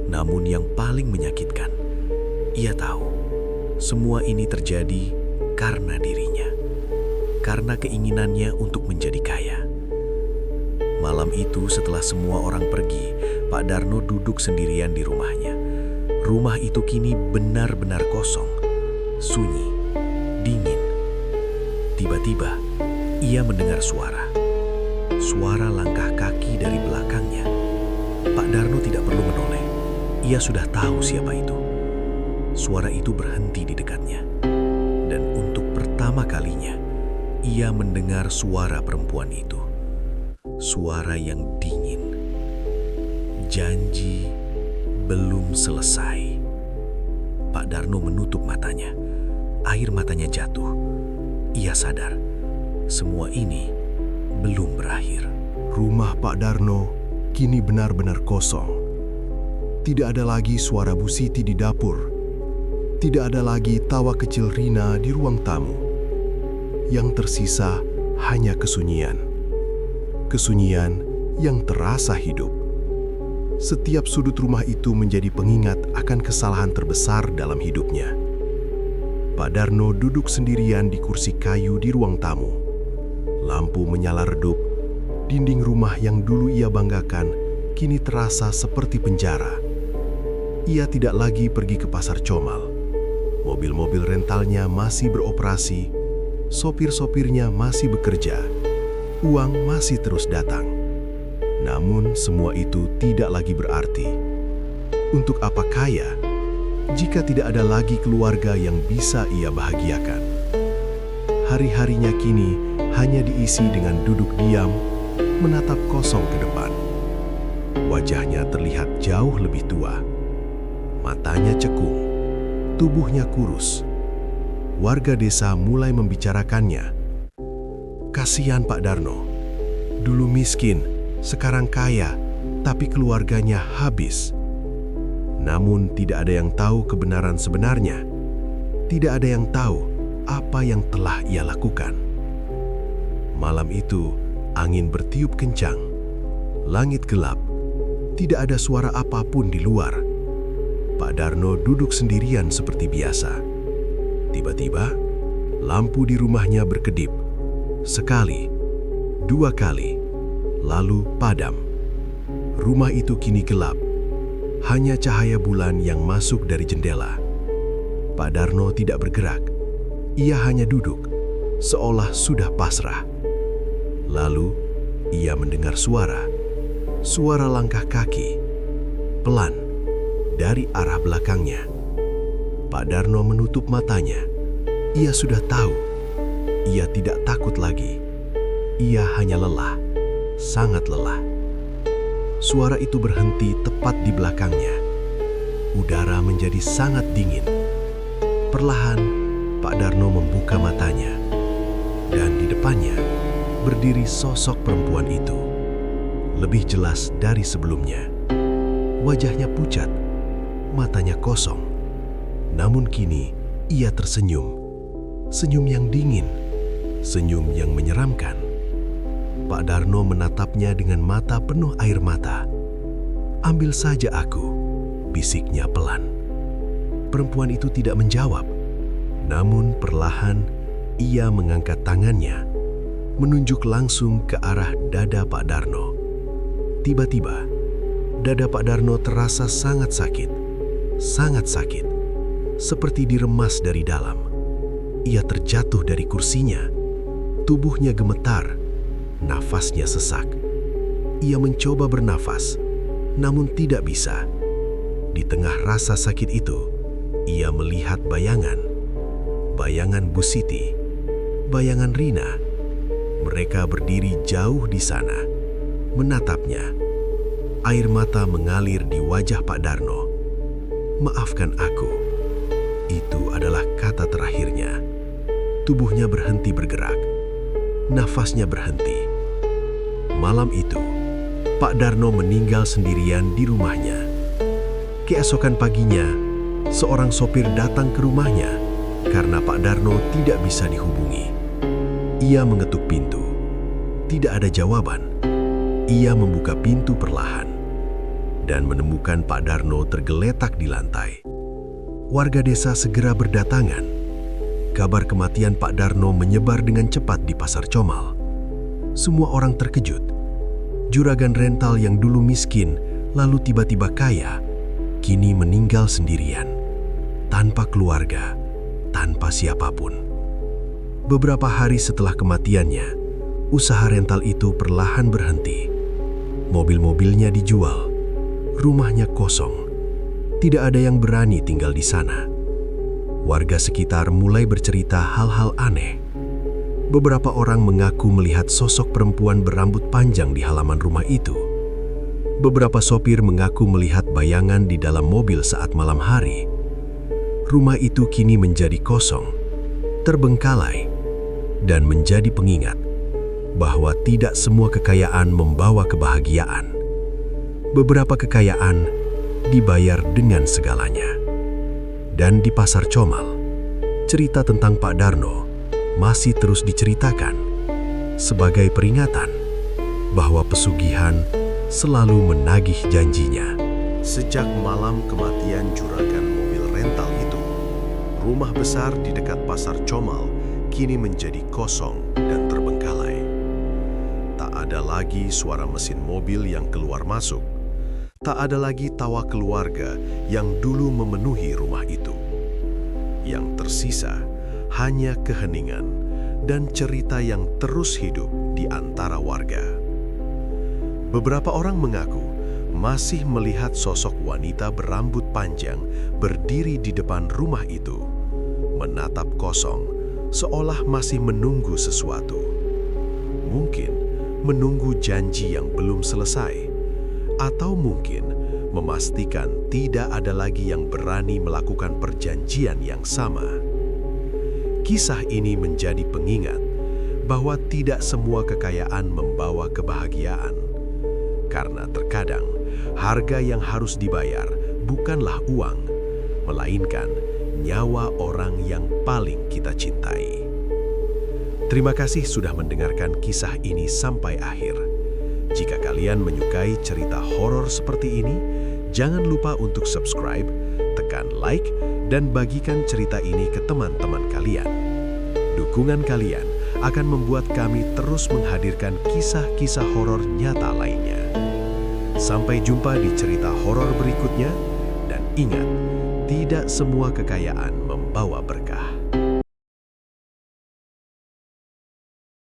Namun yang paling menyakitkan, ia tahu semua ini terjadi karena dirinya. Karena keinginannya untuk menjadi kaya. Malam itu setelah semua orang pergi, Pak Darno duduk sendirian di rumahnya. Rumah itu kini benar-benar kosong, sunyi, dingin. Tiba-tiba, ia mendengar suara. Suara langkah kaki dari belakangnya. Pak Darno tidak perlu menoleh. Ia sudah tahu siapa itu. Suara itu berhenti di dekatnya. Dan untuk pertama kalinya, ia mendengar suara perempuan itu. Suara yang dingin. Janji belum selesai. Pak Darno menutup matanya. Air matanya jatuh. Ia sadar, semua ini belum berakhir. Rumah Pak Darno kini benar-benar kosong. Tidak ada lagi suara Bu Siti di dapur. Tidak ada lagi tawa kecil Rina di ruang tamu. Yang tersisa hanya kesunyian. Kesunyian yang terasa hidup. Setiap sudut rumah itu menjadi pengingat akan kesalahan terbesar dalam hidupnya. Pak Darno duduk sendirian di kursi kayu di ruang tamu. Lampu menyala redup. Dinding rumah yang dulu ia banggakan kini terasa seperti penjara. Ia tidak lagi pergi ke pasar Comal. Mobil-mobil rentalnya masih beroperasi. Sopir-sopirnya masih bekerja. Uang masih terus datang. Namun semua itu tidak lagi berarti. Untuk apa kaya jika tidak ada lagi keluarga yang bisa ia bahagiakan? Hari-harinya kini hanya diisi dengan duduk diam, menatap kosong ke depan. Wajahnya terlihat jauh lebih tua. Matanya cekung, tubuhnya kurus. Warga desa mulai membicarakannya. Kasihan Pak Darno. Dulu miskin, sekarang kaya, tapi keluarganya habis. Namun tidak ada yang tahu kebenaran sebenarnya. Tidak ada yang tahu apa yang telah ia lakukan. Malam itu, angin bertiup kencang. Langit gelap. Tidak ada suara apapun di luar. Pak Darno duduk sendirian seperti biasa. Tiba-tiba, lampu di rumahnya berkedip. Sekali, dua kali, lalu padam. Rumah itu kini gelap. Hanya cahaya bulan yang masuk dari jendela. Pak Darno tidak bergerak. Ia hanya duduk, seolah sudah pasrah. Lalu, ia mendengar suara langkah kaki, pelan, dari arah belakangnya. Pak Darno menutup matanya. Ia sudah tahu. Ia tidak takut lagi. Ia hanya lelah, sangat lelah. Suara itu berhenti tepat di belakangnya. Udara menjadi sangat dingin. Perlahan, Pak Darno membuka matanya. Dan di depannya, berdiri sosok perempuan itu. Lebih jelas dari sebelumnya. Wajahnya pucat, matanya kosong. Namun kini, ia tersenyum. Senyum yang dingin, senyum yang menyeramkan. Pak Darno menatapnya dengan mata penuh air mata. "Ambil saja aku," bisiknya pelan. Perempuan itu tidak menjawab. Namun perlahan ia mengangkat tangannya, menunjuk langsung ke arah dada Pak Darno. Tiba-tiba, dada Pak Darno terasa sangat sakit, seperti diremas dari dalam. Ia terjatuh dari kursinya, tubuhnya gemetar, nafasnya sesak. Ia mencoba bernafas, namun tidak bisa. Di tengah rasa sakit itu, ia melihat bayangan Bu Siti, bayangan Rina. Mereka berdiri jauh di sana, menatapnya. Air mata mengalir di wajah Pak Darno. "Maafkan aku." Itu adalah kata terakhirnya. Tubuhnya berhenti bergerak. Nafasnya berhenti. Malam itu, Pak Darno meninggal sendirian di rumahnya. Keesokan paginya, seorang sopir datang ke rumahnya karena Pak Darno tidak bisa dihubungi. Ia mengetuk pintu. Tidak ada jawaban. Ia membuka pintu perlahan dan menemukan Pak Darno tergeletak di lantai. Warga desa segera berdatangan. Kabar kematian Pak Darno menyebar dengan cepat di Pasar Comal. Semua orang terkejut. Juragan rental yang dulu miskin, lalu tiba-tiba kaya, kini meninggal sendirian, tanpa keluarga, tanpa siapapun. Beberapa hari setelah kematiannya, usaha rental itu perlahan berhenti. Mobil-mobilnya dijual, rumahnya kosong. Tidak ada yang berani tinggal di sana. Warga sekitar mulai bercerita hal-hal aneh. Beberapa orang mengaku melihat sosok perempuan berambut panjang di halaman rumah itu. Beberapa sopir mengaku melihat bayangan di dalam mobil saat malam hari. Rumah itu kini menjadi kosong, terbengkalai, dan menjadi pengingat bahwa tidak semua kekayaan membawa kebahagiaan. Beberapa kekayaan dibayar dengan segalanya. Dan di Pasar Comal, cerita tentang Pak Darno masih terus diceritakan sebagai peringatan bahwa pesugihan selalu menagih janjinya. Sejak malam kematian juragan mobil rental itu, rumah besar di dekat Pasar Comal kini menjadi kosong dan terbengkalai. Tak ada lagi suara mesin mobil yang keluar masuk. Tak ada lagi tawa keluarga yang dulu memenuhi rumah itu. Yang tersisa hanya keheningan dan cerita yang terus hidup di antara warga. Beberapa orang mengaku masih melihat sosok wanita berambut panjang berdiri di depan rumah itu, menatap kosong seolah masih menunggu sesuatu. Mungkin menunggu janji yang belum selesai. Atau mungkin memastikan tidak ada lagi yang berani melakukan perjanjian yang sama. Kisah ini menjadi pengingat bahwa tidak semua kekayaan membawa kebahagiaan. Karena terkadang harga yang harus dibayar bukanlah uang, melainkan nyawa orang yang paling kita cintai. Terima kasih sudah mendengarkan kisah ini sampai akhir. Jika kalian menyukai cerita horor seperti ini, jangan lupa untuk subscribe, tekan like, dan bagikan cerita ini ke teman-teman kalian. Dukungan kalian akan membuat kami terus menghadirkan kisah-kisah horor nyata lainnya. Sampai jumpa di cerita horor berikutnya, dan ingat, tidak semua kekayaan membawa berkah.